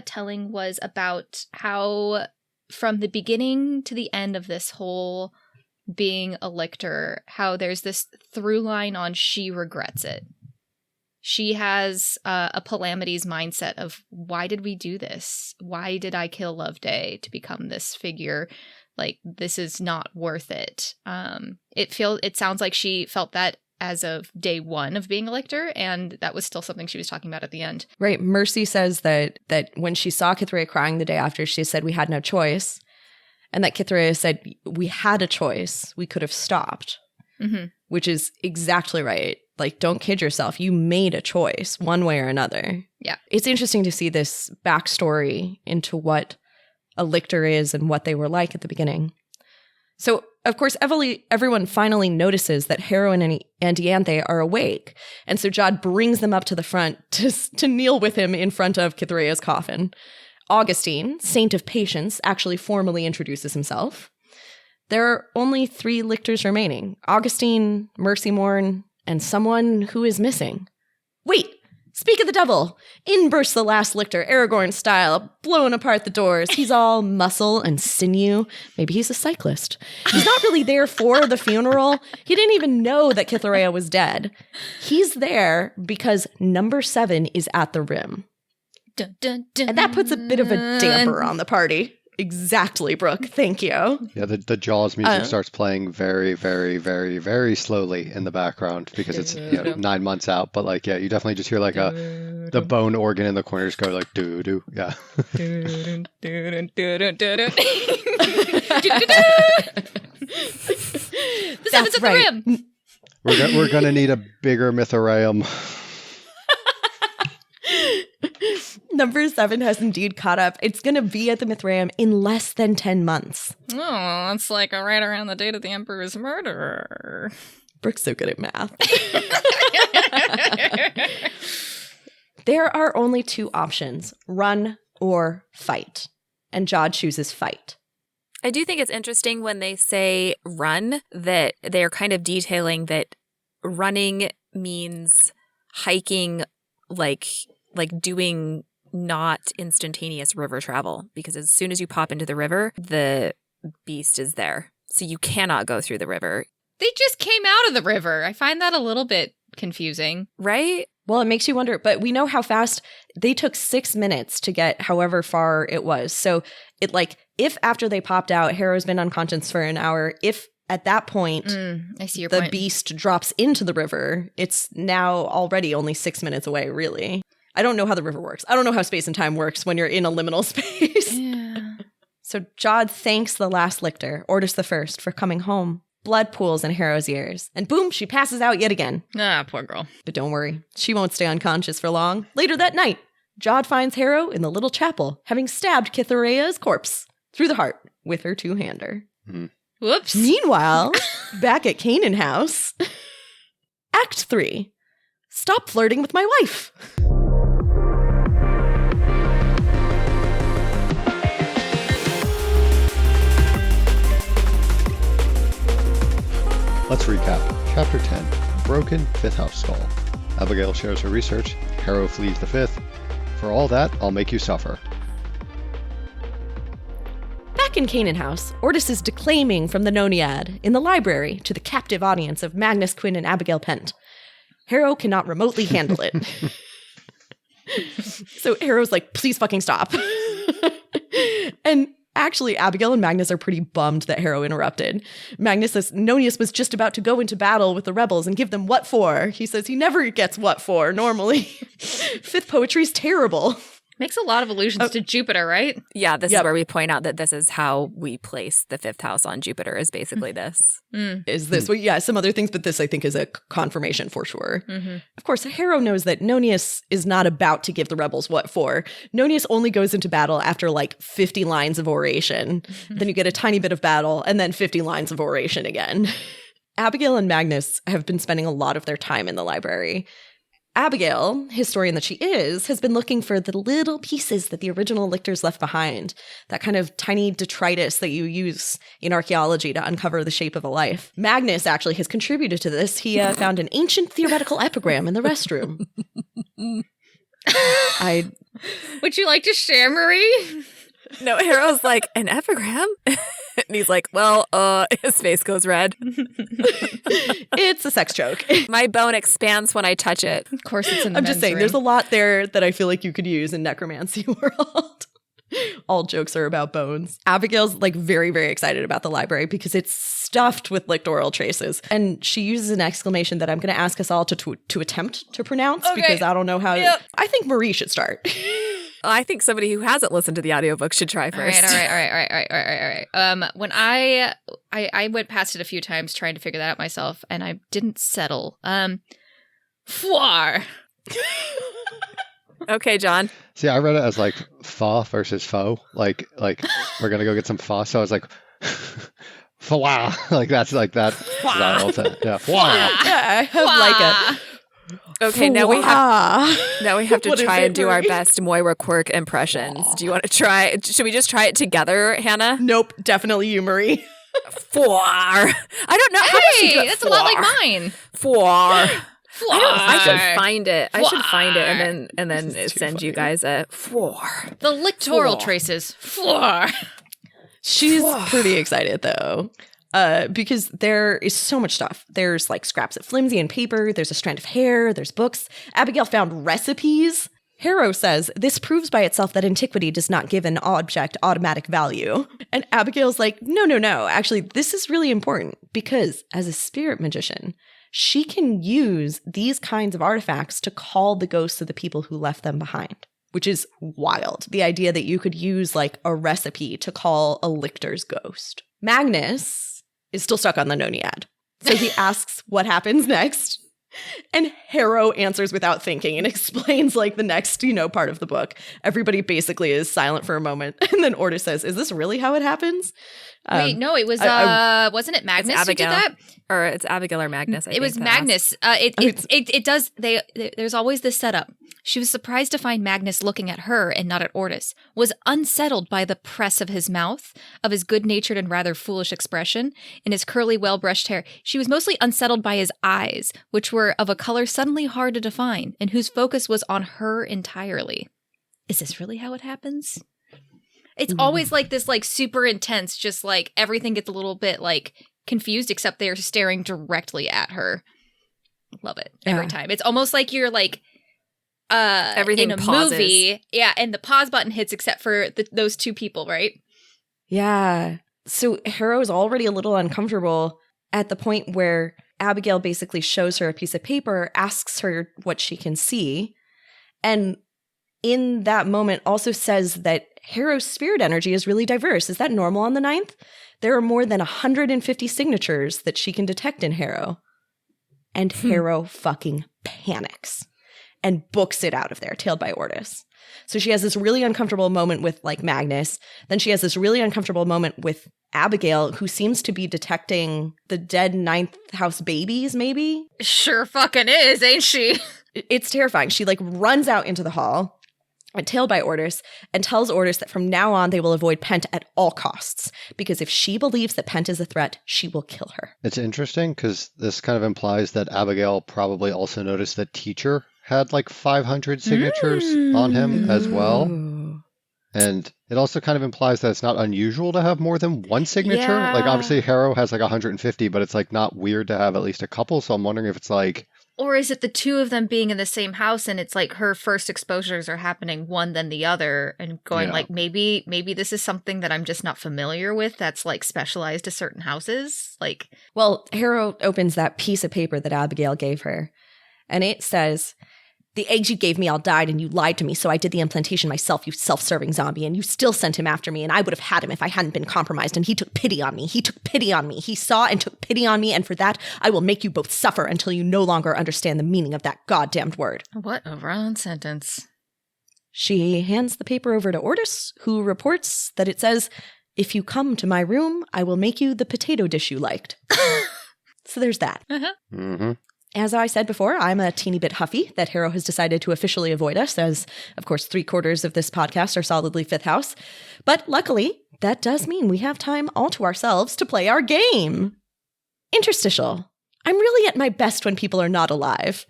S2: telling was about how from the beginning to the end of this whole being a lictor, how there's this through line on she regrets it. She has a Palamedes mindset of, why did we do this? Why did I kill Loveday to become this figure? Like, this is not worth it. It sounds like she felt that as of day one of being a lictor, and that was still something she was talking about at the end.
S3: Right. Mercy says that when she saw Cytherea crying the day after, she said we had no choice. And that Cytherea said, we had a choice. We could have stopped, which is exactly right. Like, don't kid yourself. You made a choice one way or another.
S2: Yeah.
S3: It's interesting to see this backstory into what a lictor is and what they were like at the beginning. So, of course, everyone finally notices that Heroin and Ianthe are awake. And so Jod brings them up to the front to kneel with him in front of Cytherea's coffin. Augustine, saint of patience, actually formally introduces himself. There are only 3 lictors remaining. Augustine, Mercy Morn, and someone who is missing. Wait! Speak of the devil! In bursts the last lictor, Aragorn style, blowing apart the doors. He's all muscle and sinew. Maybe he's a cyclist. He's not really there for the funeral. He didn't even know that Mithraeum was dead. He's there because number 7 is at the rim.
S2: Dun, dun, dun.
S3: And that puts a bit of a damper on the party. Exactly, Brooke. Thank you.
S4: Yeah, the Jaws music starts playing very, very, very, very slowly in the background because it's 9 months out. But like, yeah, you definitely just hear like the bone organ in the corners go like doo doo. Yeah.
S2: The seven's at the rim.
S4: We're gonna need a bigger Mithraeum.
S3: Number 7 has indeed caught up. It's going to be at the Mithraeum in less than 10 months.
S2: Oh, that's like right around the date of the Emperor's murder.
S3: Brooke's so good at math. There are only 2 options, run or fight. And Jod chooses fight.
S1: I do think it's interesting when they say run, that they're kind of detailing that running means hiking like doing not instantaneous river travel, because as soon as you pop into the river, the beast is there. So you cannot go through the river.
S2: They just came out of the river. I find that a little bit confusing.
S1: Right?
S3: Well, it makes you wonder, but we know how fast they took 6 minutes to get however far it was. So it if after they popped out, Harrow's been unconscious for an hour, if at that point
S2: I see your
S3: the
S2: point.
S3: beast drops into the river, it's now already only 6 minutes away, really. I don't know how the river works. I don't know how space and time works when you're in a liminal space.
S2: Yeah.
S3: So Jod thanks the last lictor, Ortis the First, for coming home. Blood pools in Harrow's ears. And boom, she passes out yet again.
S2: Ah, poor girl.
S3: But don't worry, she won't stay unconscious for long. Later that night, Jod finds Harrow in the little chapel, having stabbed Mithraeum's corpse through the heart with her 2-hander.
S2: Whoops.
S3: Meanwhile, back at Canaan House, Act 3. Stop flirting with my wife.
S4: Let's recap. Chapter 10, Broken 5th House Skull. Abigail shares her research. Harrow flees the 5th. For all that, I'll make you suffer.
S3: Back in Canaan House, Ortis is declaiming from the Noniad in the library to the captive audience of Magnus Quinn and Abigail Pent. Harrow cannot remotely handle it. So Harrow's like, please fucking stop. And actually, Abigail and Magnus are pretty bummed that Harrow interrupted. Magnus says Nonius was just about to go into battle with the rebels and give them what for. He says he never gets what for, normally. 5th poetry's terrible.
S2: Makes a lot of allusions to Jupiter, right?
S1: Yeah, this is where we point out that this is how we place the 5th house on Jupiter, is basically this.
S3: Is this? Well, yeah, some other things, but this I think is a confirmation for sure.
S2: Mm-hmm.
S3: Of course, Harrow knows that Nonius is not about to give the rebels what for. Nonius only goes into battle after 50 lines of oration. Then you get a tiny bit of battle and then 50 lines of oration again. Abigail and Magnus have been spending a lot of their time in the library. Abigail, historian that she is, has been looking for the little pieces that the original lictors left behind, that kind of tiny detritus that you use in archaeology to uncover the shape of a life. Magnus actually has contributed to this. He found an ancient theoretical epigram in the restroom.
S2: Would you like to share, Marie?
S1: No, Harrow's like, an epigram? And he's like, well, his face goes red.
S3: It's a sex joke.
S1: My bone expands when I touch it.
S2: Of course it's in the
S3: I'm just saying,
S2: room.
S3: there's a lot there that I feel like you could use in necromancy world. All jokes are about bones. Abigail's very, very excited about the library because it's stuffed with lictorial traces. And she uses an exclamation that I'm going to ask us all to attempt to pronounce because I don't know how.
S2: Yep.
S3: I think Marie should start.
S1: I think somebody who hasn't listened to the audiobook should try first.
S2: All right. When I went past it a few times trying to figure that out myself, and I didn't settle. Phwoar.
S1: Okay, John.
S4: See, I read it as pho versus foe. Like we're gonna go get some pho. So I was like, phwoar. That's like that. Yeah, phwoar.
S3: Yeah, I like it.
S1: Okay, now we have to
S3: What
S1: try
S3: is it,
S1: and do our
S3: Marie?
S1: best Moira Quirk impressions. Do you want to try? Should we just try it together, Hannah?
S3: Nope, definitely you, Marie.
S1: phwoar. I don't know. How does she do it?
S2: That's a lot like mine.
S1: Phwoar. I should
S2: Phwoar.
S1: find it. I should find it
S2: Phwoar.
S1: and then send you guys a phwoar.
S2: The lictoral
S1: Phwoar.
S2: traces. Phwoar.
S3: She's pretty excited though. Because there is so much stuff. There's like scraps of flimsy and paper. There's a strand of hair. There's books. Abigail found recipes. Harrow says, this proves by itself that antiquity does not give an object automatic value. And Abigail's like, no. Actually, this is really important because as a spirit magician, she can use these kinds of artifacts to call the ghosts of the people who left them behind, which is wild. The idea that you could use like a recipe to call a lictor's ghost. Magnus is still stuck on the Noniad. So he asks what happens next. And Harrow answers without thinking and explains like the next, part of the book. Everybody basically is silent for a moment. And then Ortis says, is this really how it happens?
S2: Wait, no, it was, wasn't it Magnus who did that?
S1: Or it's Abigail or Magnus, I think.
S2: It was Magnus. It does, there's always this setup. She was surprised to find Magnus looking at her and not at Ortis, was unsettled by the press of his mouth, of his good-natured and rather foolish expression, and his curly, well-brushed hair. She was mostly unsettled by his eyes, which were of a color suddenly hard to define, and whose focus was on her entirely. Is this really how it happens? It's always like this, like, super intense, just like everything gets a little bit, like, confused, except they're staring directly at her. Love it. Every time. It's almost like you're, like,
S1: everything
S2: in a
S1: pauses.
S2: movie. Yeah, and the pause button hits except for those two people, right?
S3: Yeah. So Harrow's already a little uncomfortable at the point where Abigail basically shows her a piece of paper, asks her what she can see, and in that moment also says that Harrow's spirit energy is really diverse. Is that normal on the 9th? There are more than 150 signatures that she can detect in Harrow. And Harrow fucking panics and books it out of there, tailed by Ortis. So she has this really uncomfortable moment with, like, Magnus. Then she has this really uncomfortable moment with Abigail, who seems to be detecting the dead 9th house babies, maybe?
S2: Sure fucking is, ain't she?
S3: It's terrifying. She, like, runs out into the hall, tailed by Ortis, and tells Ortis that from now on they will avoid Pent at all costs, because if she believes that Pent is a threat, she will kill her.
S4: It's interesting because this kind of implies that Abigail probably also noticed that Teacher had like 500 signatures on him as well. And it also kind of implies that it's not unusual to have more than one signature.
S1: Yeah.
S4: Like, obviously, Harrow has like 150, but it's like not weird to have at least a couple. So I'm wondering if it's like...
S2: Or is it the two of them being in the same house and it's like her first exposures are happening one then the other and going like, maybe this is something that I'm just not familiar with that's like specialized to certain houses? Like,
S3: well, Harrow opens that piece of paper that Abigail gave her, and it says, the eggs you gave me all died and you lied to me, so I did the implantation myself, you self-serving zombie, and you still sent him after me, and I would have had him if I hadn't been compromised, and he took pity on me. He took pity on me. He saw and took pity on me, and for that, I will make you both suffer until you no longer understand the meaning of that goddamned word.
S2: what a round sentence.
S3: She hands the paper over to Ortis, who reports that it says, if you come to my room, I will make you the potato dish you liked. So there's that.
S4: Mm-hmm.
S3: As I said before, I'm a teeny bit huffy that Harrow has decided to officially avoid us, as, of course, 3/4 of this podcast are solidly 5th house. But luckily, that does mean we have time all to ourselves to play our game. Interstitial. I'm really at my best when people are not alive.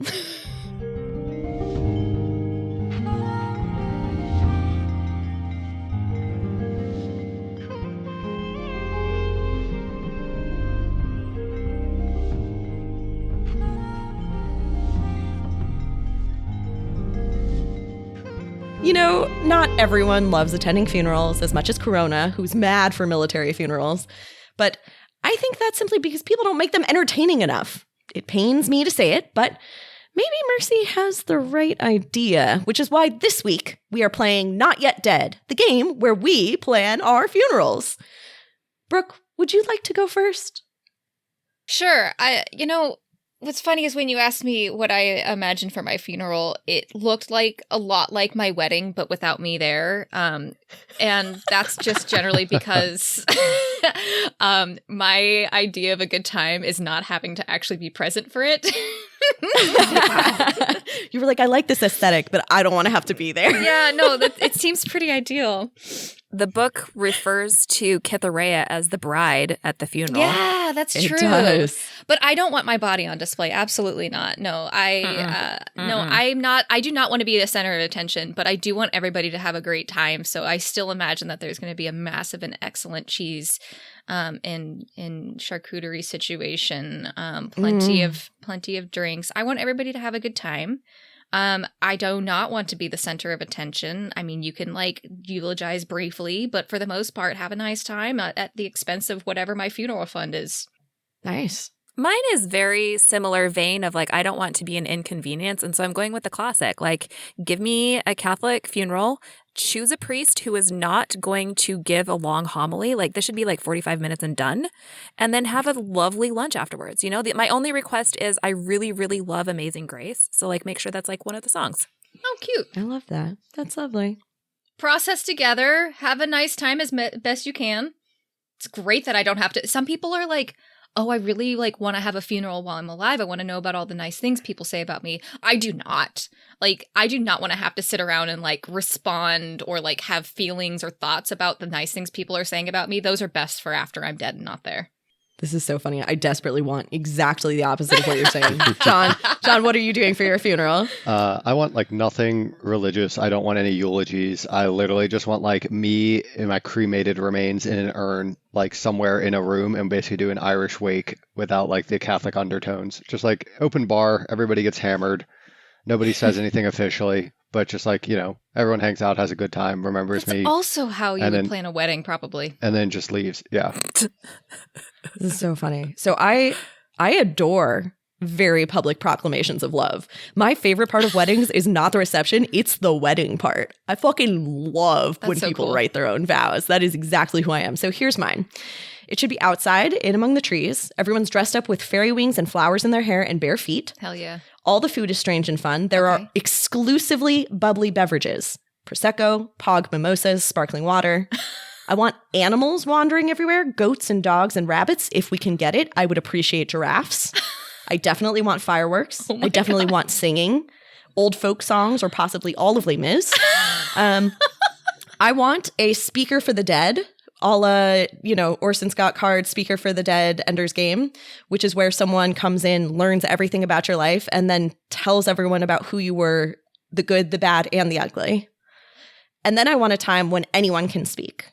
S3: You know, not everyone loves attending funerals as much as Corona, who's mad for military funerals. But I think that's simply because people don't make them entertaining enough. It pains me to say it, but maybe Mercy has the right idea, which is why this week we are playing Not Yet Dead, the game where we plan our funerals. Brooke, would you like to go first?
S2: Sure. What's funny is when you asked me what I imagined for my funeral, it looked like a lot like my wedding, but without me there. And that's just generally because my idea of a good time is not having to actually be present for it.
S3: You were like, I like this aesthetic, but I don't want to have to be there.
S2: Yeah, no, it seems pretty ideal.
S1: the book refers to Cytherea as the bride at the funeral.
S2: Yeah, that's
S3: It
S2: true.
S3: does.
S2: But I don't want my body on display. Absolutely not. No, I'm not. I do not want to be the center of attention, but I do want everybody to have a great time. So I still imagine that there's going to be a massive and excellent cheese in charcuterie situation. Plenty of drinks. I want everybody to have a good time. I do not want to be the center of attention. I mean, you can like eulogize briefly, but for the most part, have a nice time at the expense of whatever my funeral fund is.
S3: Nice.
S1: Mine is very similar vein of like, I don't want to be an inconvenience. And so I'm going with the classic, like, give me a Catholic funeral, choose a priest who is not going to give a long homily. Like this should be like 45 minutes and done. And then have a lovely lunch afterwards. You know, my only request is I really, really love Amazing Grace. So like make sure that's like one of the songs.
S2: Oh, cute.
S3: I love that. That's lovely.
S2: Process together. Have a nice time as best you can. It's great that I don't have to. Some people are like, oh, I really like want to have a funeral while I'm alive. I want to know about all the nice things people say about me. I do not. Like, I do not want to have to sit around and like respond or like have feelings or thoughts about the nice things people are saying about me. Those are best for after I'm dead and not there.
S3: This is so funny. I desperately want exactly the opposite of what you're saying. John, what are you doing for your funeral?
S4: I want like nothing religious. I don't want any eulogies. I literally just want like me and my cremated remains in an urn, like somewhere in a room, and basically do an Irish wake without like the Catholic undertones. Just like open bar, everybody gets hammered. Nobody says anything officially, but just like, you know, everyone hangs out, has a good time, remembers
S2: That's
S4: me.
S2: Also how you
S4: and
S2: would
S4: then-
S2: plan a wedding, probably.
S4: And then just leaves. Yeah.
S3: This is so funny. So I adore very public proclamations of love. My favorite part of weddings is not the reception, it's the wedding part. I fucking love when
S2: so
S3: people
S2: cool.
S3: write their own vows. That is exactly who I am. So here's mine. It should be outside, in among the trees. Everyone's dressed up with fairy wings and flowers in their hair and bare feet.
S2: Hell yeah.
S3: All the food is strange and fun. There
S2: Okay.
S3: are exclusively bubbly beverages. Prosecco, Pog mimosas, sparkling water. I want animals wandering everywhere, goats and dogs and rabbits. If we can get it, I would appreciate giraffes. I definitely want fireworks.
S2: Oh my
S3: I definitely want singing, old folk songs, or possibly all of Les Mis. I want a speaker for the dead, a la, Orson Scott Card, Speaker for the Dead, Ender's Game, which is where someone comes in, learns everything about your life, and then tells everyone about who you were, the good, the bad, and the ugly. And then I want a time when anyone can speak.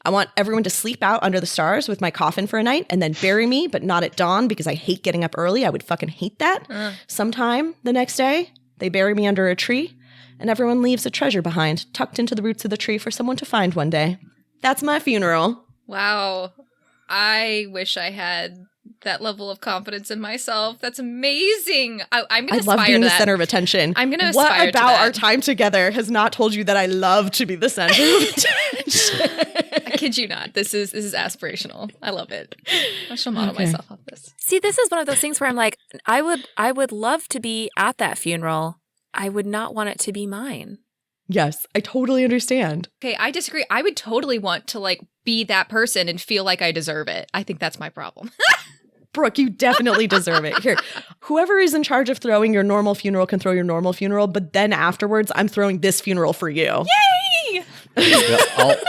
S3: I want everyone to sleep out under the stars with my coffin for a night and then bury me, but not at dawn because I hate getting up early. I would fucking hate that. Sometime the next day, they bury me under a tree and everyone leaves a treasure behind, tucked into the roots of the tree for someone to find one day. That's my funeral.
S2: Wow. I wish I had that level of confidence in myself. That's amazing. I'm going
S3: I
S2: to
S3: love
S2: aspire
S3: being
S2: to
S3: the
S2: that.
S3: center of attention.
S2: I'm going to
S3: What
S2: aspire to
S3: about
S2: that.
S3: our time together has not told you that I love to be the center of attention?
S2: I kid you not. This is aspirational. I love it. I shall model
S3: Okay.
S2: myself off this.
S1: See, this is one of those things where I'm like, I would love to be at that funeral. I would not want it to be mine.
S3: Yes, I totally understand.
S2: Okay, I disagree. I would totally want to like be that person and feel like I deserve it. I think that's my problem.
S3: Brooke, you definitely deserve it. Here, whoever is in charge of throwing your normal funeral can throw your normal funeral, but then afterwards, I'm throwing this funeral for you.
S2: Yay!
S4: Yeah,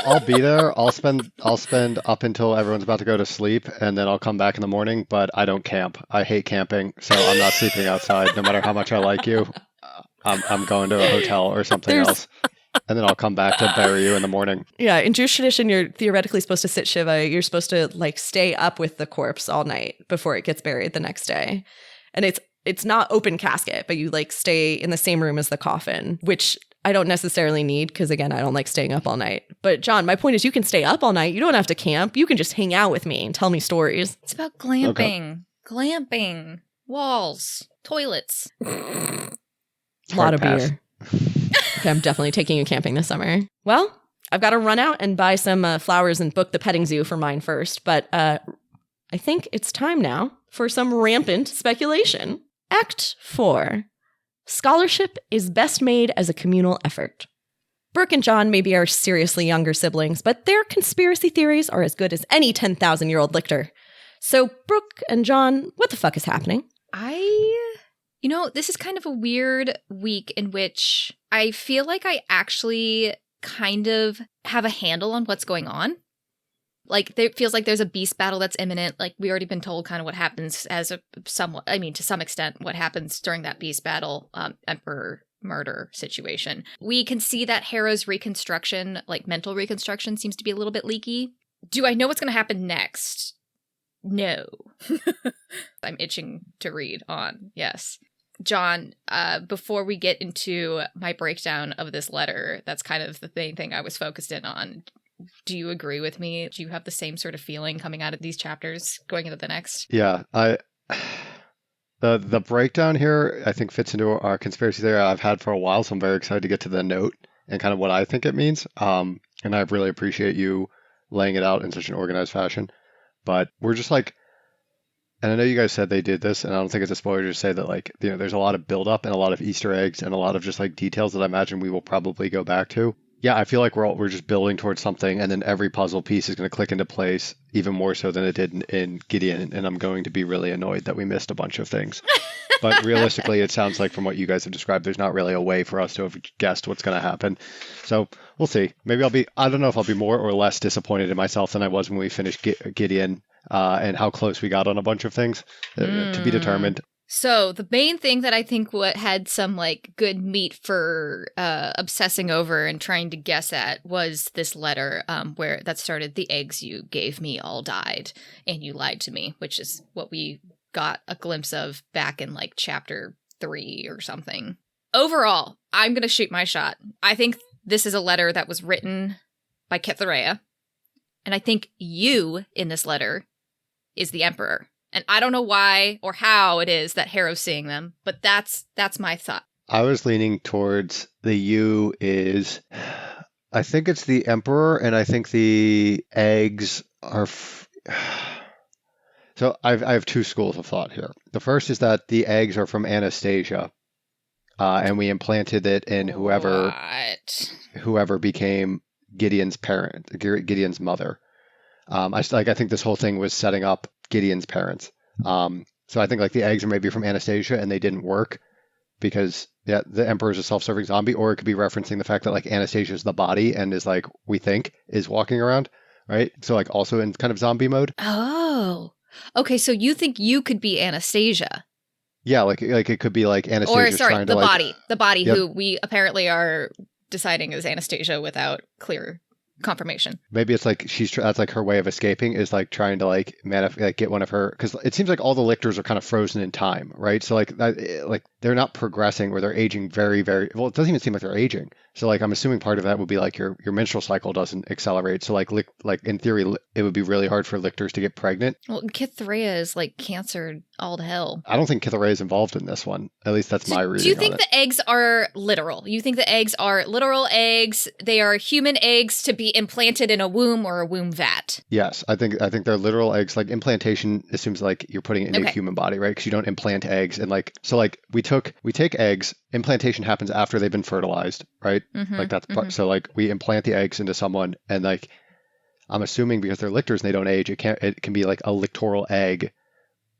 S4: I'll be there. I'll spend up until everyone's about to go to sleep, and then I'll come back in the morning. But I don't camp. I hate camping, so I'm not sleeping outside. No matter how much I like you, I'm going to a hotel or something else, and then I'll come back to bury you in the morning.
S3: Yeah, in Jewish tradition, you're theoretically supposed to sit Shiva. You're supposed to like stay up with the corpse all night before it gets buried the next day. And it's not open casket, but you like stay in the same room as the coffin, which I don't necessarily need because, again, I don't like staying up all night. But John, my point is you can stay up all night. You don't have to camp. You can just hang out with me and tell me stories.
S2: It's about glamping. Glamping. Walls. Toilets.
S3: A lot of
S4: Hard pass.
S3: beer. Okay, I'm definitely taking you camping this summer. Well, I've got to run out and buy some flowers and book the petting zoo for mine first. But I think it's time now for some rampant speculation. Act 4. Scholarship is best made as a communal effort. Brooke and John may be our seriously younger siblings, but their conspiracy theories are as good as any 10,000-year-old lictor. So, Brooke and John, what the fuck is happening?
S2: This is kind of a weird week in which I feel like I actually kind of have a handle on what's going on. Like, it feels like there's a beast battle that's imminent. Like, we already been told kind of what happens to some extent, what happens during that beast battle, Emperor murder situation. We can see that Hera's reconstruction, like mental reconstruction, seems to be a little bit leaky. Do I know what's going to happen next? No. I'm itching to read on. Yes. John, before we get into my breakdown of this letter, that's kind of the main thing I was focused in on. Do you agree with me? Do you have the same sort of feeling coming out of these chapters going into the next?
S4: Yeah, the breakdown here I think fits into our conspiracy theory I've had for a while, so I'm very excited to get to the note and kind of what I think it means. And I really appreciate you laying it out in such an organized fashion. But we're just like, and I know you guys said they did this, and I don't think it's a spoiler to say that, like, you know, there's a lot of buildup and a lot of Easter eggs and a lot of just like details that I imagine we will probably go back to. Yeah, I feel like we're just building towards something, and then every puzzle piece is going to click into place even more so than it did in Gideon, and I'm going to be really annoyed that we missed a bunch of things. But realistically, it sounds like from what you guys have described, there's not really a way for us to have guessed what's going to happen. So we'll see. Maybe I don't know if I'll be more or less disappointed in myself than I was when we finished Gideon and how close we got on a bunch of things to be determined.
S2: So the main thing that I think what had some like good meat for obsessing over and trying to guess at was this letter where that started, "The eggs you gave me all died and you lied to me," which is what we got a glimpse of back in like chapter 3 or something. Overall, I'm going to shoot my shot. I think this is a letter that was written by Mithraeum, and I think you in this letter is the Emperor. And I don't know why or how it is that Hera's seeing them, but that's my thought.
S4: I was leaning towards the U is, I think it's the Emperor, and I think the eggs are... So I have two schools of thought here. The first is that the eggs are from Anastasia, and we implanted it in whoever became Gideon's parent, Gideon's mother. I think this whole thing was setting up Gideon's parents. So I think like the eggs are maybe from Anastasia and they didn't work because the Emperor is a self-serving zombie, or it could be referencing the fact that like Anastasia is the body and is like, we think is walking around, right? So like also in kind of zombie mode.
S2: Oh, okay. So you think you could be Anastasia?
S4: Yeah, like it could be like Anastasia trying to
S2: the body who we apparently are deciding is Anastasia without clear confirmation.
S4: Maybe it's like that's like her way of escaping is like trying to like get one of her, because it seems like all the lictors are kind of frozen in time, right? So like they're not progressing or they're aging very, very well. It doesn't even seem like they're aging. So like I'm assuming part of that would be like your menstrual cycle doesn't accelerate. So like in theory it would be really hard for lictors to get pregnant.
S2: Well, Mithraeum is like cancer all to hell.
S4: I don't think Mithraeum is involved in this one. At least that's my reading.
S2: Do you think the eggs are literal? You think the eggs are literal eggs? They are human eggs to be implanted in a womb or a womb vat?
S4: Yes, I think they're literal eggs. Like implantation assumes like you're putting it in a human body, right? Because you don't implant eggs, and like so like we take eggs. Implantation happens after they've been fertilized, right?
S2: Mm-hmm,
S4: like that's so like we implant the eggs into someone, and like I'm assuming because they're lictors and they don't age, it can be like a lictoral egg,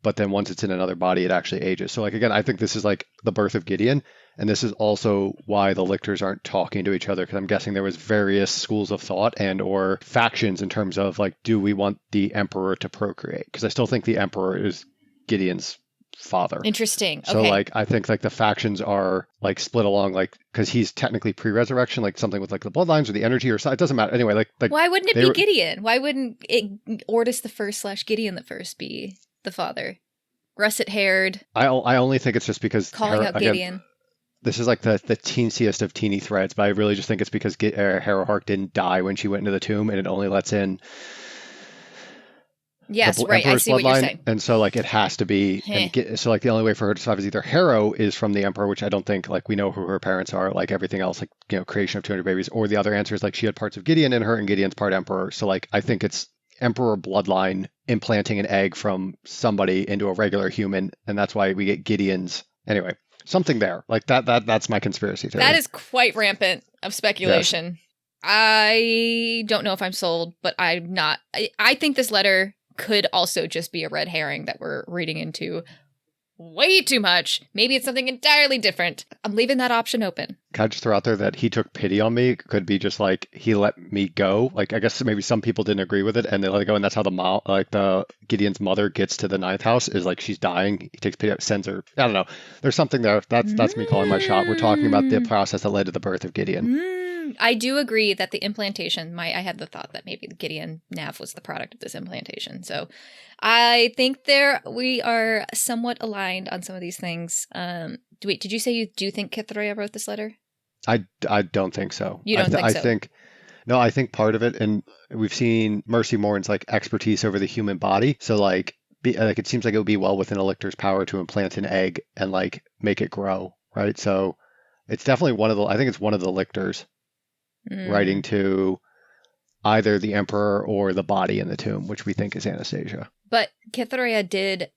S4: but then once it's in another body, it actually ages. So like again, I think this is like the birth of Gideon, and this is also why the lictors aren't talking to each other, because I'm guessing there was various schools of thought and or factions in terms of like, do we want the Emperor to procreate? Because I still think the Emperor is Gideon's father.
S2: Interesting.
S4: So
S2: okay.
S4: like I think like the factions are like split along, like because he's technically pre-resurrection, like something with like the bloodlines or the energy or something. It doesn't matter anyway. Like
S2: why wouldn't it be Gideon? Why wouldn't it Ortis the First / Gideon the First be the father? Russet haired.
S4: I only think it's just because
S2: calling out Gideon.
S4: Again, this is like the teensiest of teeny threads, but I really just think it's because Hera Hark didn't die when she went into the tomb, and it only lets in.
S2: Yes, right. I see what you're saying.
S4: And so, like, it has to be. So, like, the only way for her to survive is either Harrow is from the Emperor, which I don't think, like, we know who her parents are, like everything else, like, you know, creation of 200 babies. Or the other answer is, like, she had parts of Gideon in her, and Gideon's part Emperor. So, like, I think it's Emperor bloodline implanting an egg from somebody into a regular human, and that's why we get Gideon's. Anyway, something there. Like, that's my conspiracy theory.
S2: That is quite rampant of speculation. Yes. I don't know if I'm sold, but I'm not. I think this letter could also just be a red herring that we're reading into. way too much. Maybe it's something entirely different. I'm leaving that option open.
S4: Can I just throw out there that he took pity on me? Could be just like he let me go. Like I guess maybe some people didn't agree with it and they let it go, and that's how the Gideon's mother gets to the ninth house is like she's dying. He takes pity, sends her. I don't know. There's something there. That's me calling my shot. We're talking about the process that led to the birth of Gideon.
S2: I do agree that the implantation. I had the thought that maybe the Gideon Nav was the product of this implantation. So I think we are somewhat aligned on some of these things. Wait, did you say you do think Mithraeum wrote this letter?
S4: I don't think so.
S2: You don't think so?
S4: I think part of it, and we've seen Mercy Mourn's like expertise over the human body. So like it seems like it would be well within a lictor's power to implant an egg and like make it grow, right? So it's definitely I think it's one of the lictors writing to either the emperor or the body in the tomb, which we think is Anastasia.
S2: But Mithraeum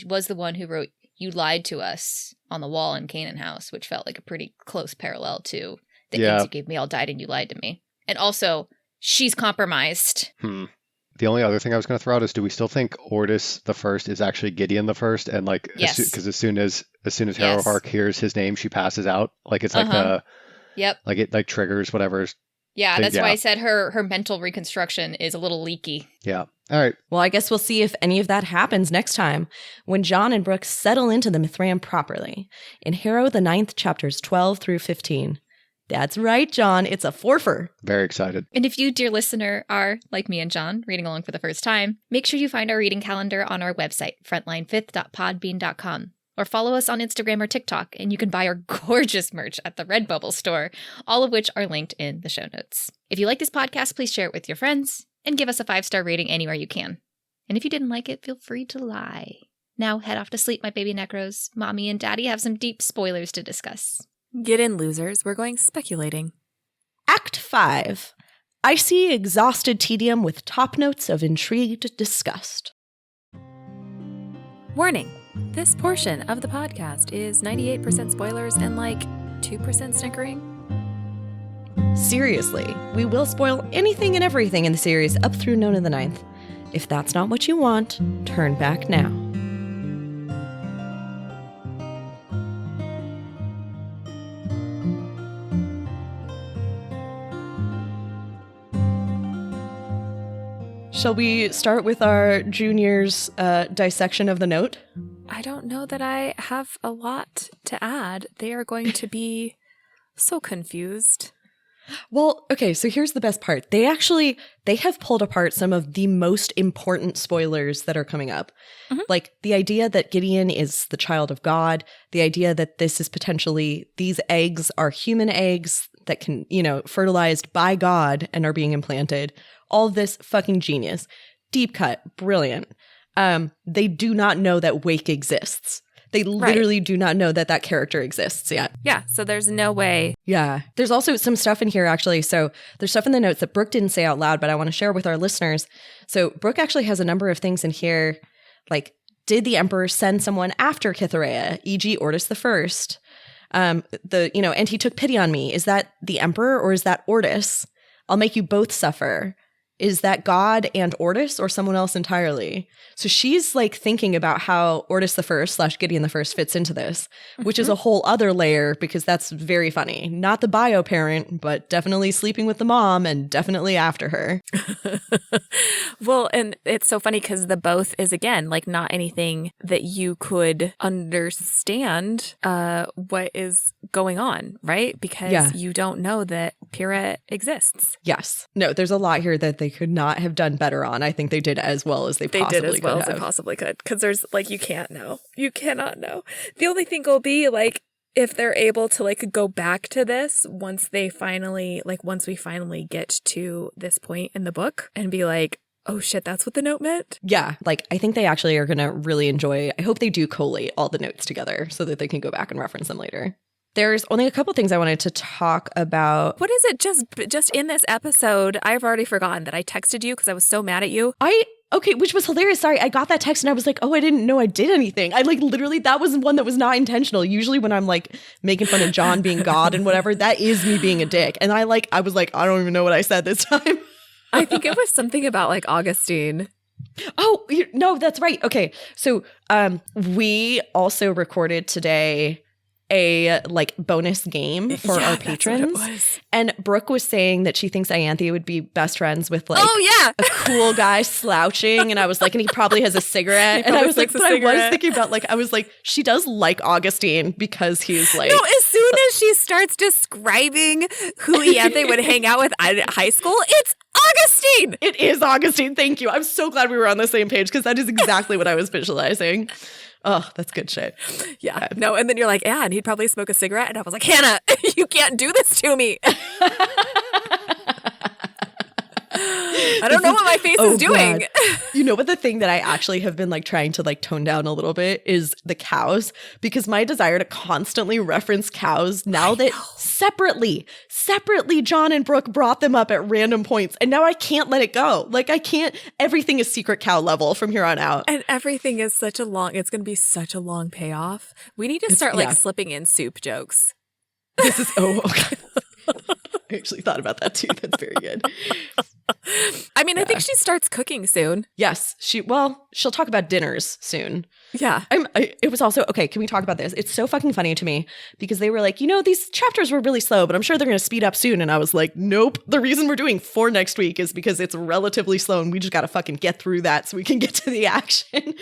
S2: was the one who wrote, "You lied to us" on the wall in Canaan House, which felt like a pretty close parallel to the eggs you gave me all died and you lied to me. And also, she's compromised.
S4: The only other thing I was going to throw out is, do we still think Ortis the First is actually Gideon the First? And like,
S2: yes,
S4: because as soon as Harrowhark hears his name, she passes out. Like it's like like it like triggers whatever.
S2: Yeah, that's why I said her mental reconstruction is a little leaky.
S4: Yeah. All right.
S3: Well, I guess we'll see if any of that happens next time when John and Brooke settle into the Mithraeum properly in Harrow the Ninth, chapters 12 through 15. That's right, John. It's a forfer.
S4: Very excited.
S2: And if you, dear listener, are, like me and John, reading along for the first time, make sure you find our reading calendar on our website, frontline5th.podbean.com. Or follow us on Instagram or TikTok, and you can buy our gorgeous merch at the Redbubble store, all of which are linked in the show notes. If you like this podcast, please share it with your friends, and give us a 5-star rating anywhere you can. And if you didn't like it, feel free to lie. Now head off to sleep, my baby necros. Mommy and Daddy have some deep spoilers to discuss.
S1: Get in, losers. We're going speculating.
S3: Act 5. Icy, exhausted tedium with top notes of intrigued disgust.
S1: Warning. This portion of the podcast is 98% spoilers and like 2% snickering.
S3: Seriously, we will spoil anything and everything in the series up through Nona the Ninth. If that's not what you want, turn back now. Shall we start with our junior's dissection of the note?
S1: I don't know that I have a lot to add. They are going to be so confused.
S3: Well, okay, so here's the best part. They have pulled apart some of the most important spoilers that are coming up. Mm-hmm. Like the idea that Gideon is the child of God, the idea that this is potentially, these eggs are human eggs that can, fertilized by God and are being implanted. All of this fucking genius. Deep cut, brilliant. They do not know that Wake exists. They literally do not know that character exists yet.
S1: Yeah, so there's no way.
S3: Yeah. There's also some stuff in here, actually. So there's stuff in the notes that Brooke didn't say out loud, but I want to share with our listeners. So Brooke actually has a number of things in here, like, did the Emperor send someone after Mithraeum, e.g. Ortis the First? And he took pity on me. Is that the Emperor or is that Ortis? I'll make you both suffer. Is that God and Ortis or someone else entirely? So she's like thinking about how Ortis the First / Gideon the First fits into this, which is a whole other layer because that's very funny. Not the bio parent, but definitely sleeping with the mom and definitely after her.
S1: Well, and it's so funny because the both is, again, like not anything that you could understand what is going on, right? Because you don't know that Pyrrha exists.
S3: Yes. No, there's a lot here that they could not have done better on. I think they did as well as they possibly could.
S1: Because there's like, you can't know. You cannot know. The only thing will be like, if they're able to like go back to this once we finally get to this point in the book and be like, oh shit, that's what the note meant?
S3: Yeah, like I think they actually are going to really enjoy, I hope they do collate all the notes together so that they can go back and reference them later. There's only a couple things I wanted to talk about.
S1: What is it just in this episode? I've already forgotten that I texted you because I was so mad at you.
S3: Okay, which was hilarious. Sorry, I got that text and I was like, oh, I didn't know I did anything. I like literally, that was one that was not intentional. Usually when I'm like making fun of John being God and whatever, that is me being a dick. And I was like, I don't even know what I said this time.
S1: I think it was something about like Augustine.
S3: Oh, no, that's right. Okay. So we also recorded today a like bonus game for our patrons.
S1: That's what it was.
S3: And Brooke was saying that she thinks Ianthe would be best friends with like
S1: Oh, yeah.
S3: a cool guy slouching. And I was like, and he probably has a cigarette. And I was like, but I was thinking about like, I was like, she does like Augustine because he's like.
S1: No, as soon as she starts describing who Ianthe would hang out with at high school, it's Augustine.
S3: It is Augustine. Thank you. I'm so glad we were on the same page because that is exactly what I was visualizing. Oh, that's good shit.
S1: Yeah. No, and then you're like, and he'd probably smoke a cigarette. And I was like, Hannah, you can't do this to me. I don't know what my face is doing.
S3: God. You know what, the thing that I actually have been like trying to like tone down a little bit is the cows, because my desire to constantly reference cows now that separately John and Brooke brought them up at random points, and now I can't let it go. Like I can't, everything is secret cow level from here on out.
S1: And everything is it's going to be such a long payoff. We need to start like slipping in soup jokes.
S3: This is, okay. I actually thought about that too. That's very good.
S1: I mean, I think she starts cooking soon.
S3: Yes, she'll talk about dinners soon.
S1: Yeah.
S3: It was also, okay, can we talk about this? It's so fucking funny to me because they were like, these chapters were really slow, but I'm sure they're going to speed up soon. And I was like, nope. The reason we're doing 4 next week is because it's relatively slow and we just got to fucking get through that so we can get to the action.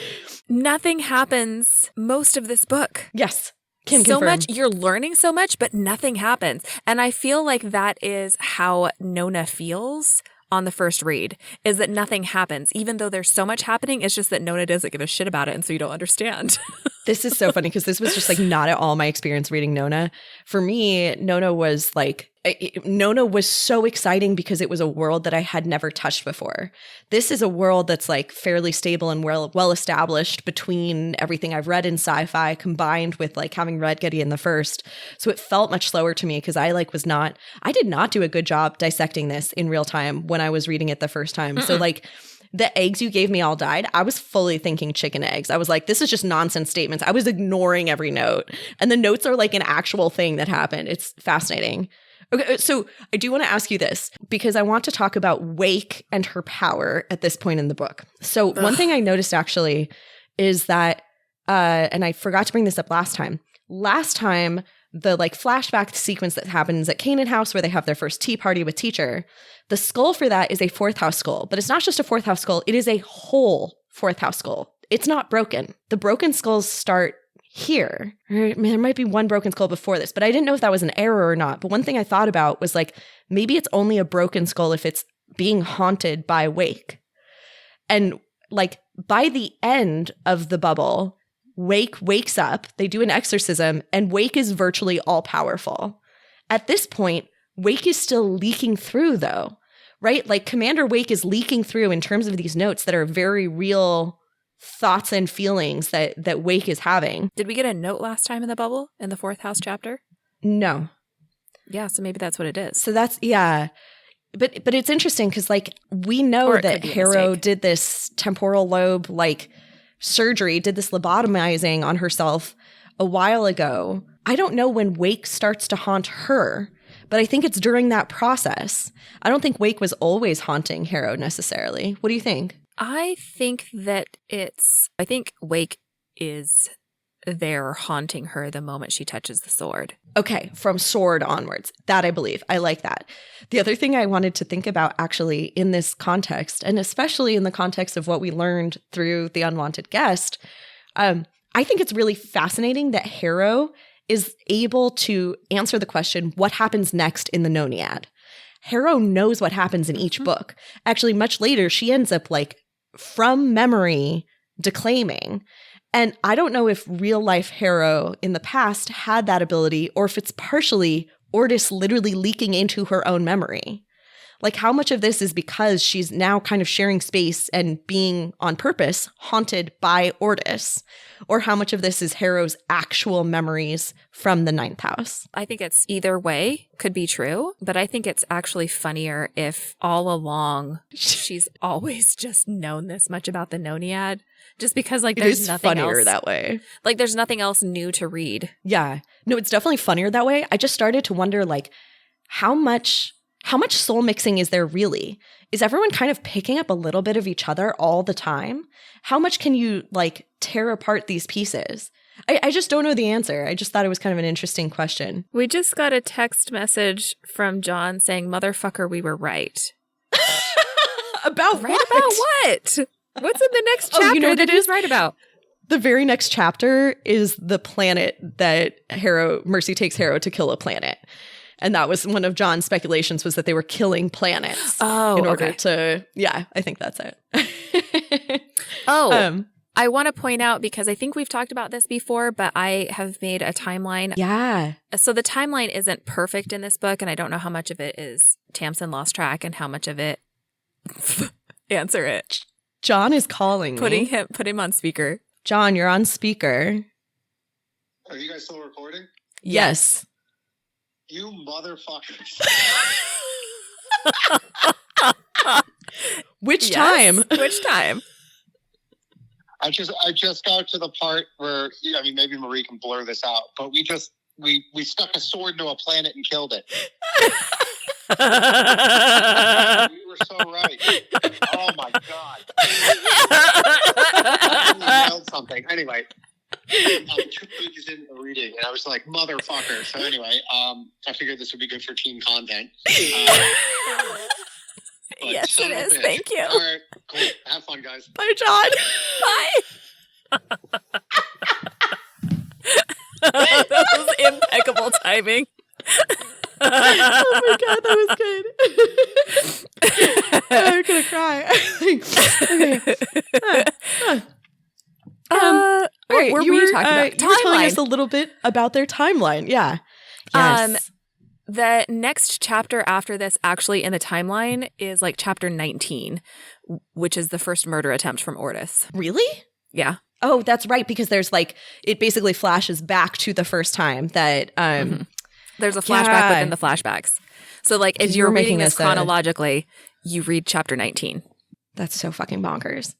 S1: Nothing happens most of this book.
S3: Yes.
S1: So much, you're learning so much, but nothing happens. And I feel like that is how Nona feels on the first read, is that nothing happens. Even though there's so much happening, it's just that Nona doesn't give a shit about it, and so you don't understand.
S3: This is so funny because this was just like not at all my experience reading Nona. For me, Nona was so exciting because it was a world that I had never touched before. This is a world that's like fairly stable and well established between everything I've read in sci-fi combined with like having read Gideon the First. So it felt much slower to me because I did not do a good job dissecting this in real time when I was reading it the first time. So like the eggs you gave me all died. I was fully thinking chicken eggs. I was like, this is just nonsense statements. I was ignoring every note. And the notes are like an actual thing that happened. It's fascinating. Okay, so I do want to ask you this because I want to talk about Wake and her power at this point in the book. So one thing I noticed actually is that, and I forgot to bring this up last time. Last time, the like flashback sequence that happens at Canaan House where they have their first tea party with Teacher, the skull for that is a 4th house skull. But it's not just a 4th house skull. It is a whole 4th house skull. It's not broken. The broken skulls start here. There might be one broken skull before this, but I didn't know if that was an error or not. But one thing I thought about was like, maybe it's only a broken skull if it's being haunted by Wake. And like by the end of the bubble, Wake wakes up, they do an exorcism, and Wake is virtually all powerful. At this point, Wake is still leaking through though, right? Like Commander Wake is leaking through in terms of these notes that are very real thoughts and feelings that Wake is having.
S1: Did we get a note last time in the bubble in the 4th house chapter?
S3: No.
S1: Yeah, so maybe that's what it is.
S3: So that's, yeah. But it's interesting because like we know that Harrow did this temporal lobe like surgery, did this lobotomizing on herself a while ago. I don't know when Wake starts to haunt her, but I think it's during that process. I don't think Wake was always haunting Harrow necessarily. What do you think?
S1: I think Wake is there haunting her the moment she touches the sword.
S3: Okay, from sword onwards. That I believe. I like that. The other thing I wanted to think about actually in this context, and especially in the context of what we learned through The Unwanted Guest, I think it's really fascinating that Harrow is able to answer the question, what happens next in the Noniad? Harrow knows what happens in each book. Actually, much later, she ends up like from memory declaiming. And I don't know if real life Harrow in the past had that ability or if it's partially Ortis literally leaking into her own memory. Like how much of this is because she's now kind of sharing space and being on purpose haunted by Ortis, or how much of this is Harrow's actual memories from the 9th house?
S1: I think it's either way could be true, but I think it's actually funnier if all along she's always just known this much about the Noniad, just because like there's nothing
S3: funnier
S1: else
S3: that way.
S1: Like there's nothing else new to read.
S3: Yeah. No, it's definitely funnier that way. I just started to wonder like how much how much soul mixing is there really? Is everyone kind of picking up a little bit of each other all the time? How much can you like tear apart these pieces? I just don't know the answer. I just thought it was kind of an interesting question.
S1: We just got a text message from John saying, "Motherfucker, we were right."
S3: About
S1: Right
S3: what?
S1: about what? What's in the next chapter
S3: you know what
S1: that
S3: it
S1: is
S3: is?
S1: right about?
S3: The very next chapter is the planet that Mercy takes Harrow to kill a planet. And that was one of John's speculations, was that they were killing planets in order to, I think that's it.
S1: I want to point out, because I think we've talked about this before, but I have made a timeline.
S3: Yeah.
S1: So the timeline isn't perfect in this book, and I don't know how much of it is Tamsin lost track and how much of it answer it.
S3: John is calling me.
S1: Put him on speaker.
S3: John, you're on speaker.
S5: Are you guys still recording?
S3: Yes.
S5: You motherfuckers.
S3: Which time?
S1: Which time?
S5: I just got to the part where, I mean, maybe Marie can blur this out, but we stuck a sword into a planet and killed it. We were so right. Oh my God. We nailed something. Anyway, I'm 2 pages into the reading and I was like, motherfucker. So anyway, I figured this would be good for team content.
S1: Yes, it is. Thank you.
S5: All right, cool. Have fun, guys.
S3: Bye, John.
S1: Bye. That was impeccable timing.
S3: Oh my God, that was good. I'm gonna cry. All right,
S1: what
S3: you
S1: were
S3: were
S1: you talking about?
S3: You were telling
S1: Timeline.
S3: us a little bit about their timeline. Yeah. Yes.
S1: The next chapter after this, actually in the timeline, is like chapter 19, which is the first murder attempt from Ortis.
S3: Really?
S1: Yeah.
S3: Oh, that's right. Because there's like, it basically flashes back to the first time that
S1: There's a flashback within the flashbacks. So like, as you're reading this chronologically, you read chapter 19.
S3: That's so fucking bonkers.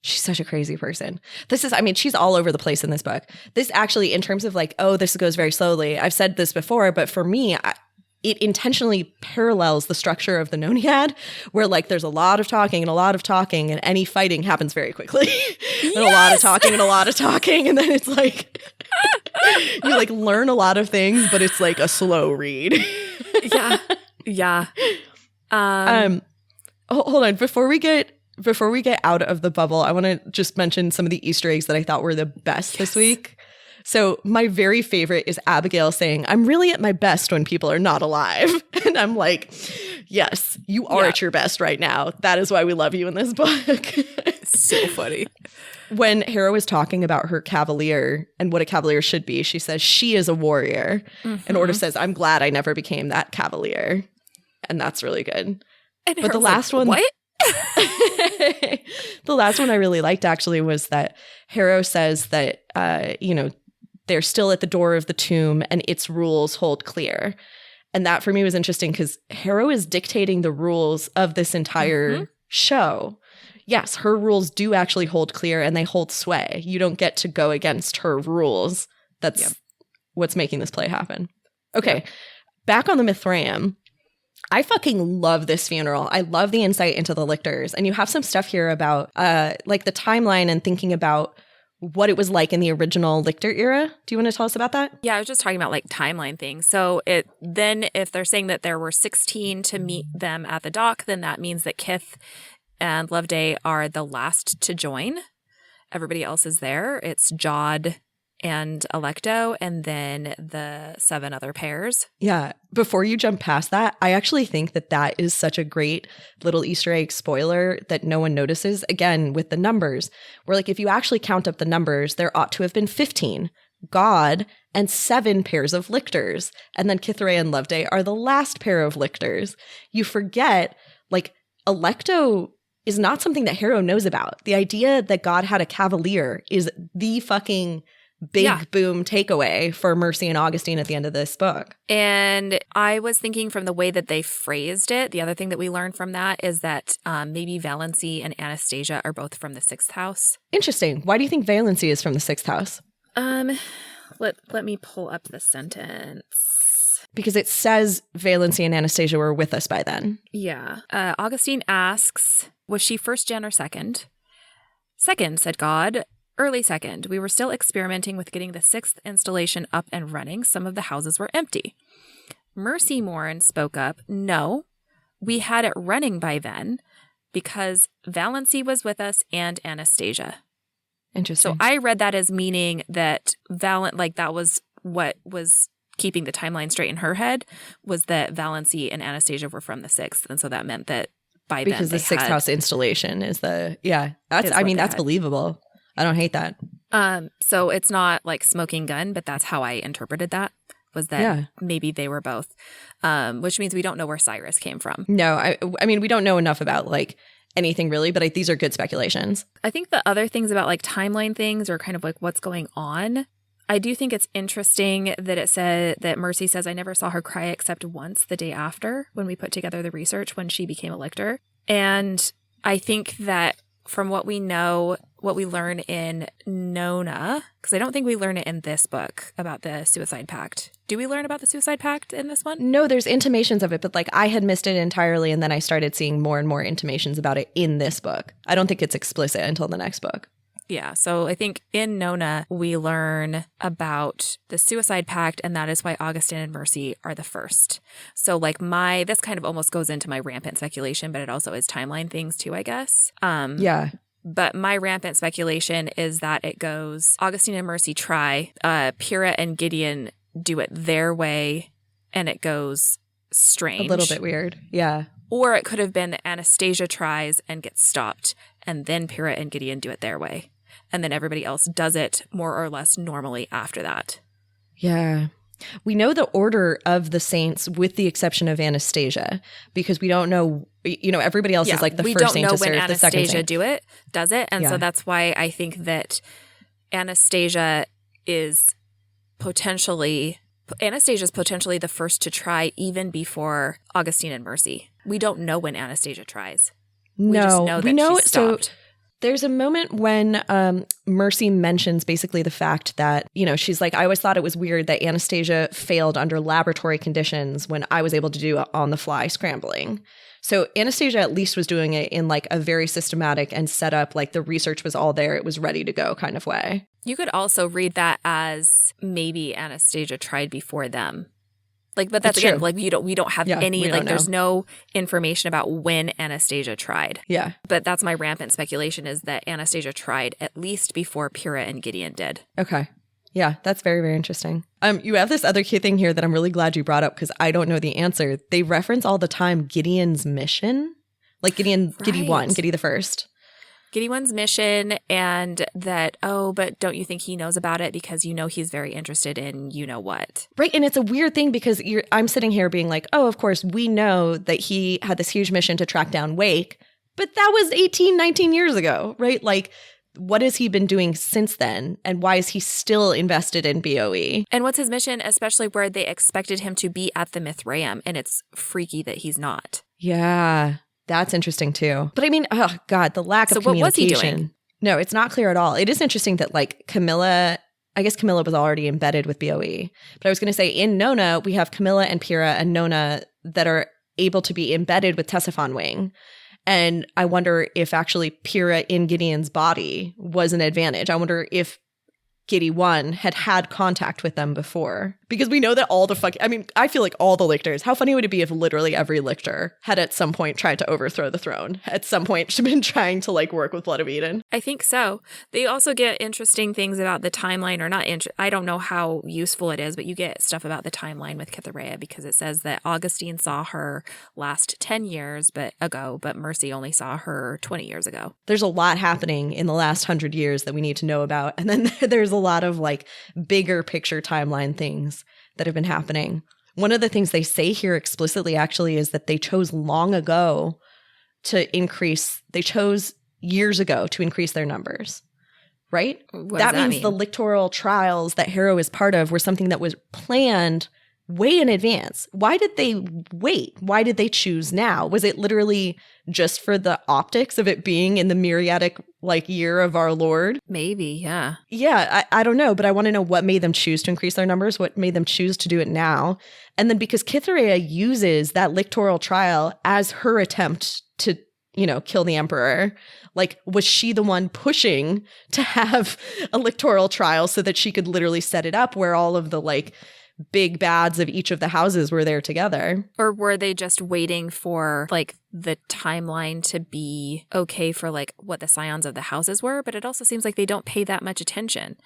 S3: She's such a crazy person. She's all over the place in this book. This actually, in terms of like, this goes very slowly. I've said this before, but for me, it intentionally parallels the structure of the Noniad, where like there's a lot of talking and any fighting happens very quickly. And a lot of talking and a lot of talking. And then it's like, you like learn a lot of things, but it's like a slow read.
S1: Yeah. Yeah.
S3: Hold on. Before we get out of the bubble, I want to just mention some of the Easter eggs that I thought were the best this week. So my very favorite is Abigail saying, "I'm really at my best when people are not alive." And I'm like, yes, you are at your best right now. That is why we love you in this book.
S1: So funny.
S3: When Harrow is talking about her cavalier and what a cavalier should be, she says, "She is a warrior." And Ortis says, "I'm glad I never became that cavalier." And that's really good.
S1: And
S3: but the last one...
S1: What?
S3: The last one I really liked actually was that Harrow says that, they're still at the door of the tomb and its rules hold clear. And that for me was interesting because Harrow is dictating the rules of this entire show. Yes, her rules do actually hold clear and they hold sway. You don't get to go against her rules. That's what's making this play happen. Okay, back on the Mithraeum. I fucking love this funeral. I love the insight into the lictors. And you have some stuff here about like the timeline and thinking about what it was like in the original lictor era. Do you want to tell us about that?
S1: Yeah, I was just talking about like timeline things. So if they're saying that there were 16 to meet them at the dock, then that means that Kith and Loveday are the last to join. Everybody else is there. It's Jod and Electo, and then the 7 other pairs.
S3: Yeah. Before you jump past that, I actually think that is such a great little Easter egg spoiler that no one notices. Again, with the numbers, where like if you actually count up the numbers, there ought to have been 15 God and 7 pairs of lictors. And then Kithray and Loveday are the last pair of lictors. You forget, like, Electo is not something that Harrow knows about. The idea that God had a cavalier is the fucking big boom takeaway for Mercy and Augustine at the end of this book.
S1: And I was thinking from the way that they phrased it, the other thing that we learned from that is that maybe Valency and Anastasia are both from the 6th house.
S3: Interesting. Why do you think Valency is from the 6th house?
S1: Let me pull up the sentence.
S3: Because it says Valency and Anastasia were with us by then.
S1: Yeah. Augustine asks, was she first gen or second? Second, said God. Early second. We were still experimenting with getting the 6th installation up and running. Some of the houses were empty. Mercy Morin spoke up, no, we had it running by then because Valency was with us and Anastasia.
S3: Interesting.
S1: So I read that as meaning that that was what was keeping the timeline straight in her head, was that Valency and Anastasia were from the 6th. And so that meant that by then
S3: because the 6th house installation is that's believable. I don't hate that.
S1: So it's not like smoking gun, but that's how I interpreted that, was that maybe they were both, which means we don't know where Cyrus came from.
S3: No, I mean, we don't know enough about like anything really, but these are good speculations.
S1: I think the other things about like timeline things or kind of like what's going on, I do think it's interesting that it said that Mercy says, I never saw her cry except once the day after when we put together the research when she became a lictor. And I think that from what we know, what we learn in Nona, because I don't think we learn it in this book about the suicide pact. Do we learn about the suicide pact in this one?
S3: No, there's intimations of it, but like I had missed it entirely, and then I started seeing more and more intimations about it in this book. I don't think it's explicit until the next book.
S1: Yeah, so I think in Nona, we learn about the suicide pact, and that is why Augustine and Mercy are the first. So like this kind of almost goes into my rampant speculation, but it also is timeline things too, I guess.
S3: Yeah.
S1: But my rampant speculation is that it goes, Augustine and Mercy try, Pyrrha and Gideon do it their way, and it goes strange.
S3: A little bit weird, yeah.
S1: Or it could have been that Anastasia tries and gets stopped, and then Pyrrha and Gideon do it their way. And then everybody else does it more or less normally after that.
S3: Yeah. We know the order of the saints with the exception of Anastasia because we don't know, everybody else is like the first saint to serve, the second
S1: Anastasia
S3: saint.
S1: does it. And so that's why I think that Anastasia's potentially the first to try even before Augustine and Mercy. We don't know when Anastasia tries. We just know that she's stopped.
S3: So there's a moment when Mercy mentions basically the fact that, she's like, I always thought it was weird that Anastasia failed under laboratory conditions when I was able to do on-the-fly scrambling. So Anastasia at least was doing it in like a very systematic and set up, like the research was all there, it was ready to go kind of way.
S1: You could also read that as maybe Anastasia tried before them. Like, but that's again, like we don't have any, like there's no information about when Anastasia tried.
S3: Yeah.
S1: But that's my rampant speculation is that Anastasia tried at least before Pyrrha and Gideon did.
S3: Okay. Yeah, that's very, very interesting. You have this other key thing here that I'm really glad you brought up because I don't know the answer. They reference all the time Gideon's mission. Like Giddy 1, Giddy the first.
S1: Giddy 1's mission and that, but don't you think he knows about it because he's very interested in what?
S3: Right, and it's a weird thing because I'm sitting here being like, of course, we know that he had this huge mission to track down Wake, but that was 18, 19 years ago, right? Like, what has he been doing since then? And why is he still invested in BOE?
S1: And what's his mission, especially where they expected him to be at the Mithraeum, and it's freaky that he's not.
S3: Yeah. That's interesting too. But I mean, oh God, the lack of communication.
S1: So what was he doing?
S3: No, it's not clear at all. It is interesting that like Camilla was already embedded with BOE. But I was going to say in Nona, we have Camilla and Pyrrha and Nona that are able to be embedded with Tessaphon Wing. And I wonder if actually Pyrrha in Gideon's body was an advantage. I wonder if Giddy 1 had contact with them before. Because we know that I feel like all the lictors, how funny would it be if literally every lictor had at some point tried to overthrow the throne? At some point been trying to like work with Blood of Eden?
S1: I think so. They also get interesting things about the timeline or not. I don't know how useful it is, but you get stuff about the timeline with Cytherea because it says that Augustine saw her last 10 years ago, but Mercy only saw her 20 years ago.
S3: There's a lot happening in the last 100 years that we need to know about. And then there's a lot of like bigger picture timeline things that have been happening. One of the things they say here explicitly actually is that they chose years ago to increase their numbers, right? That means the lictorial trials that Harrow is part of were something that was planned way in advance. Why did they wait? Why did they choose now? Was it literally just for the optics of it being in the myriadic year of our Lord?
S1: Maybe, yeah.
S3: Yeah, I don't know, but I want to know what made them choose to increase their numbers, what made them choose to do it now. And then because Mithraeum uses that lictorial trial as her attempt to, kill the emperor, was she the one pushing to have a lictorial trial so that she could literally set it up where all of the big bads of each of the houses were there together?
S1: Or were they just waiting for the timeline to be okay for what the scions of the houses were? But it also seems like they don't pay that much attention.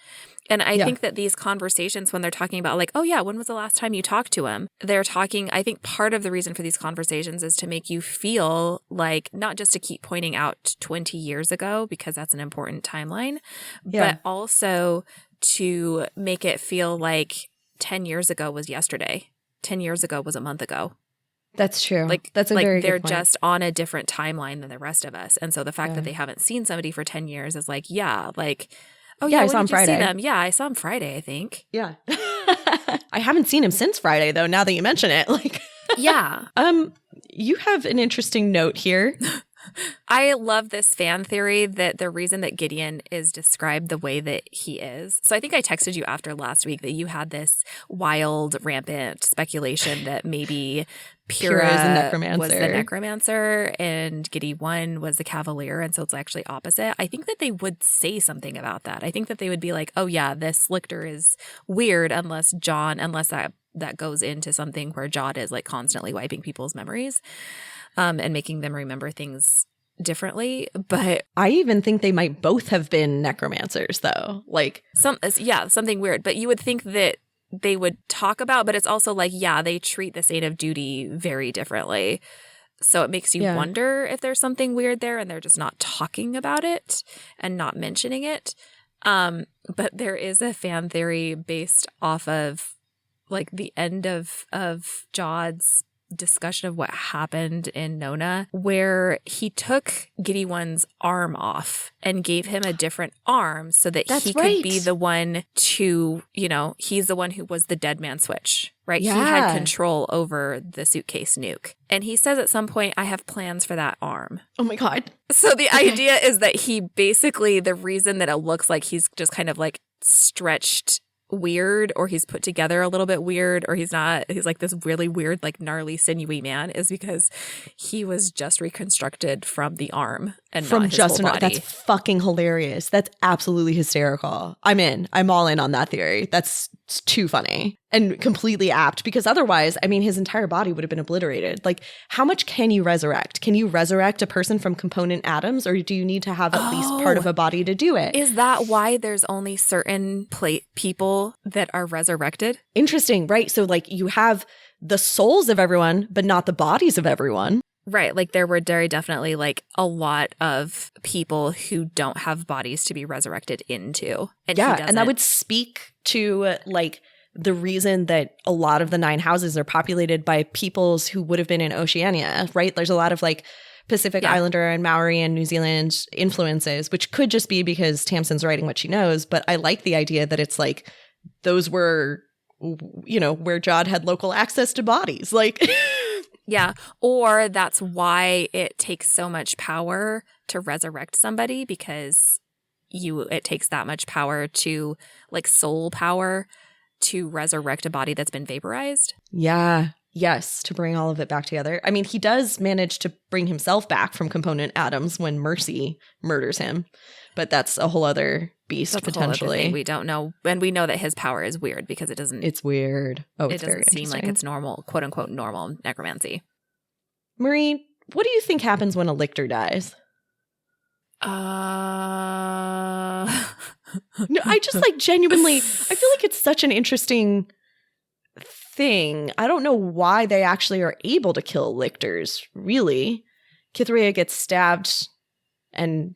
S1: And I think that these conversations, when they're talking about oh yeah, when was the last time you talked to him? They're talking, I think part of the reason for these conversations is to make you feel not just to keep pointing out 20 years ago, because that's an important timeline, but also to make it feel 10 years ago was yesterday. 10 years ago was a month ago.
S3: That's true. That's a very
S1: they're
S3: good point.
S1: just on a different timeline than the rest of us. And so the fact that they haven't seen somebody for 10 years is oh yeah,
S3: I saw him Friday.
S1: See them? Yeah, I saw him Friday, I think.
S3: Yeah. I haven't seen him since Friday though, now that you mention it.
S1: Yeah.
S3: You have an interesting note here.
S1: I love this fan theory that the reason that Gideon is described the way that he is. So I think I texted you after last week that you had this wild, rampant speculation that maybe Pyrrha was the necromancer and Giddy 1 was the cavalier. And so it's actually opposite. I think that they would say something about that. I think that they would be oh yeah, this lictor is weird unless that goes into something where Jod is constantly wiping people's memories. And making them remember things differently. But
S3: I even think they might both have been necromancers, though.
S1: Something weird. But you would think that they would talk about, but it's also they treat the Saint of Duty very differently. So it makes you wonder if there's something weird there and they're just not talking about it and not mentioning it. But there is a fan theory based off of the end of Jod's discussion of what happened in Nona, where he took Giddy 1's arm off and gave him a different arm so that he could be the one to, he's the one who was the dead man switch, right? Yeah. He had control over the suitcase nuke. And he says at some point, I have plans for that arm.
S3: Oh my God.
S1: So the idea is that he basically, the reason that it looks like he's just kind of stretched weird, or he's put together a little bit weird, or he's this really weird, gnarly, sinewy man, is because he was just reconstructed from the arm and from not his whole body.
S3: That's fucking hilarious. That's absolutely hysterical. I'm all in on that theory. That's too funny and completely apt, because otherwise, his entire body would have been obliterated. How much can you resurrect? Can you resurrect a person from component atoms, or do you need to have at least part of a body to do it?
S1: Is that why there's only certain people that are resurrected?
S3: Interesting, right? So you have the souls of everyone, but not the bodies of everyone.
S1: Right. There were very definitely a lot of people who don't have bodies to be resurrected into. And
S3: and that would speak to the reason that a lot of the 9 houses are populated by peoples who would have been in Oceania, right? There's a lot of Pacific Islander and Maori and New Zealand influences, which could just be because Tamsin's writing what she knows. But I like the idea that it's those were, where Jod had local access to bodies.
S1: Yeah. Or that's why it takes so much power to resurrect somebody, because it takes that much power to soul power to resurrect a body that's been vaporized.
S3: Yeah. Yes. To bring all of it back together. He does manage to bring himself back from component atoms when Mercy murders him, but that's a whole other beast. That's potentially.
S1: A whole other thing we don't know. And we know that his power is weird because it doesn't.
S3: It's weird. Oh, it's very
S1: interesting. It doesn't seem like it's normal, quote unquote, normal necromancy.
S3: Marie, what do you think happens when a lictor dies? No, I just genuinely, I feel like it's such an interesting thing. I don't know why they actually are able to kill lictors, really. Mithraeum gets stabbed and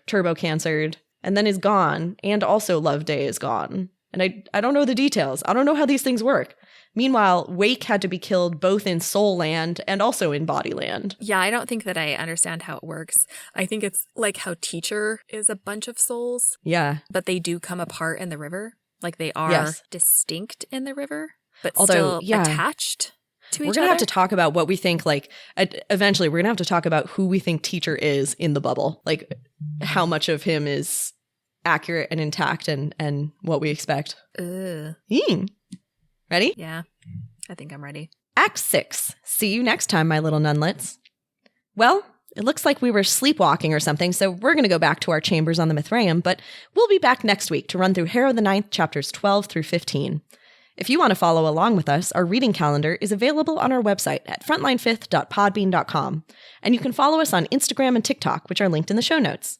S3: turbo cancered, and then is gone. And also Loveday is gone. And I don't know the details. I don't know how these things work. Meanwhile, Wake had to be killed both in Soul Land and also in Body Land.
S1: Yeah, I don't think that I understand how it works. I think it's how Teacher is a bunch of souls.
S3: Yeah.
S1: But they do come apart in the river. They are distinct in the river. but
S3: Although,
S1: still attached to each
S3: we're
S1: other.
S3: going to have to talk about what we think, like, eventually we're going to have to talk about who we think Teacher is in the bubble. Like, how much of him is accurate and intact and what we expect. Ready?
S1: Yeah, I think I'm ready.
S3: Act 6. See you next time, my little nunlets. Well, it looks like we were sleepwalking or something, so we're going to go back to our chambers on the Mithraeum, but we'll be back next week to run through Harrow the Ninth, chapters 12 through 15. If you want to follow along with us, our reading calendar is available on our website at frontlinefifth.podbean.com, and you can follow us on Instagram and TikTok, which are linked in the show notes.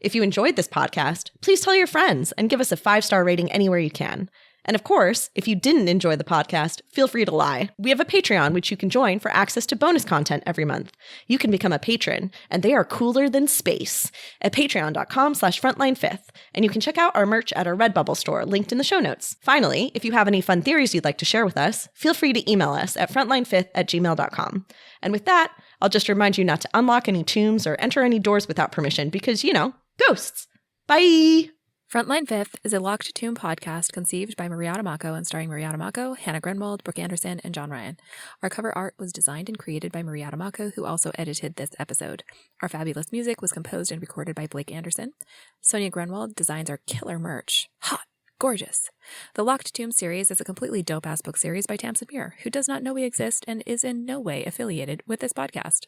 S3: If you enjoyed this podcast, please tell your friends and give us a 5-star rating anywhere you can. And of course, if you didn't enjoy the podcast, feel free to lie. We have a Patreon, which you can join for access to bonus content every month. You can become a patron, and they are cooler than space at patreon.com/frontlinefifth. And you can check out our merch at our Redbubble store, linked in the show notes. Finally, if you have any fun theories you'd like to share with us, feel free to email us at frontlinefifth@gmail.com. And with that, I'll just remind you not to unlock any tombs or enter any doors without permission because, ghosts. Bye!
S1: Frontline Fifth is a Locked Tomb podcast conceived by Mariana Mako and starring Mariana Mako, Hannah Grenwald, Brooke Anderson, and John Ryan. Our cover art was designed and created by Mariana Mako, who also edited this episode. Our fabulous music was composed and recorded by Blake Anderson. Sonia Grenwald designs our killer merch. Hot. Gorgeous. The Locked Tomb series is a completely dope-ass book series by Tamsin Muir, who does not know we exist and is in no way affiliated with this podcast.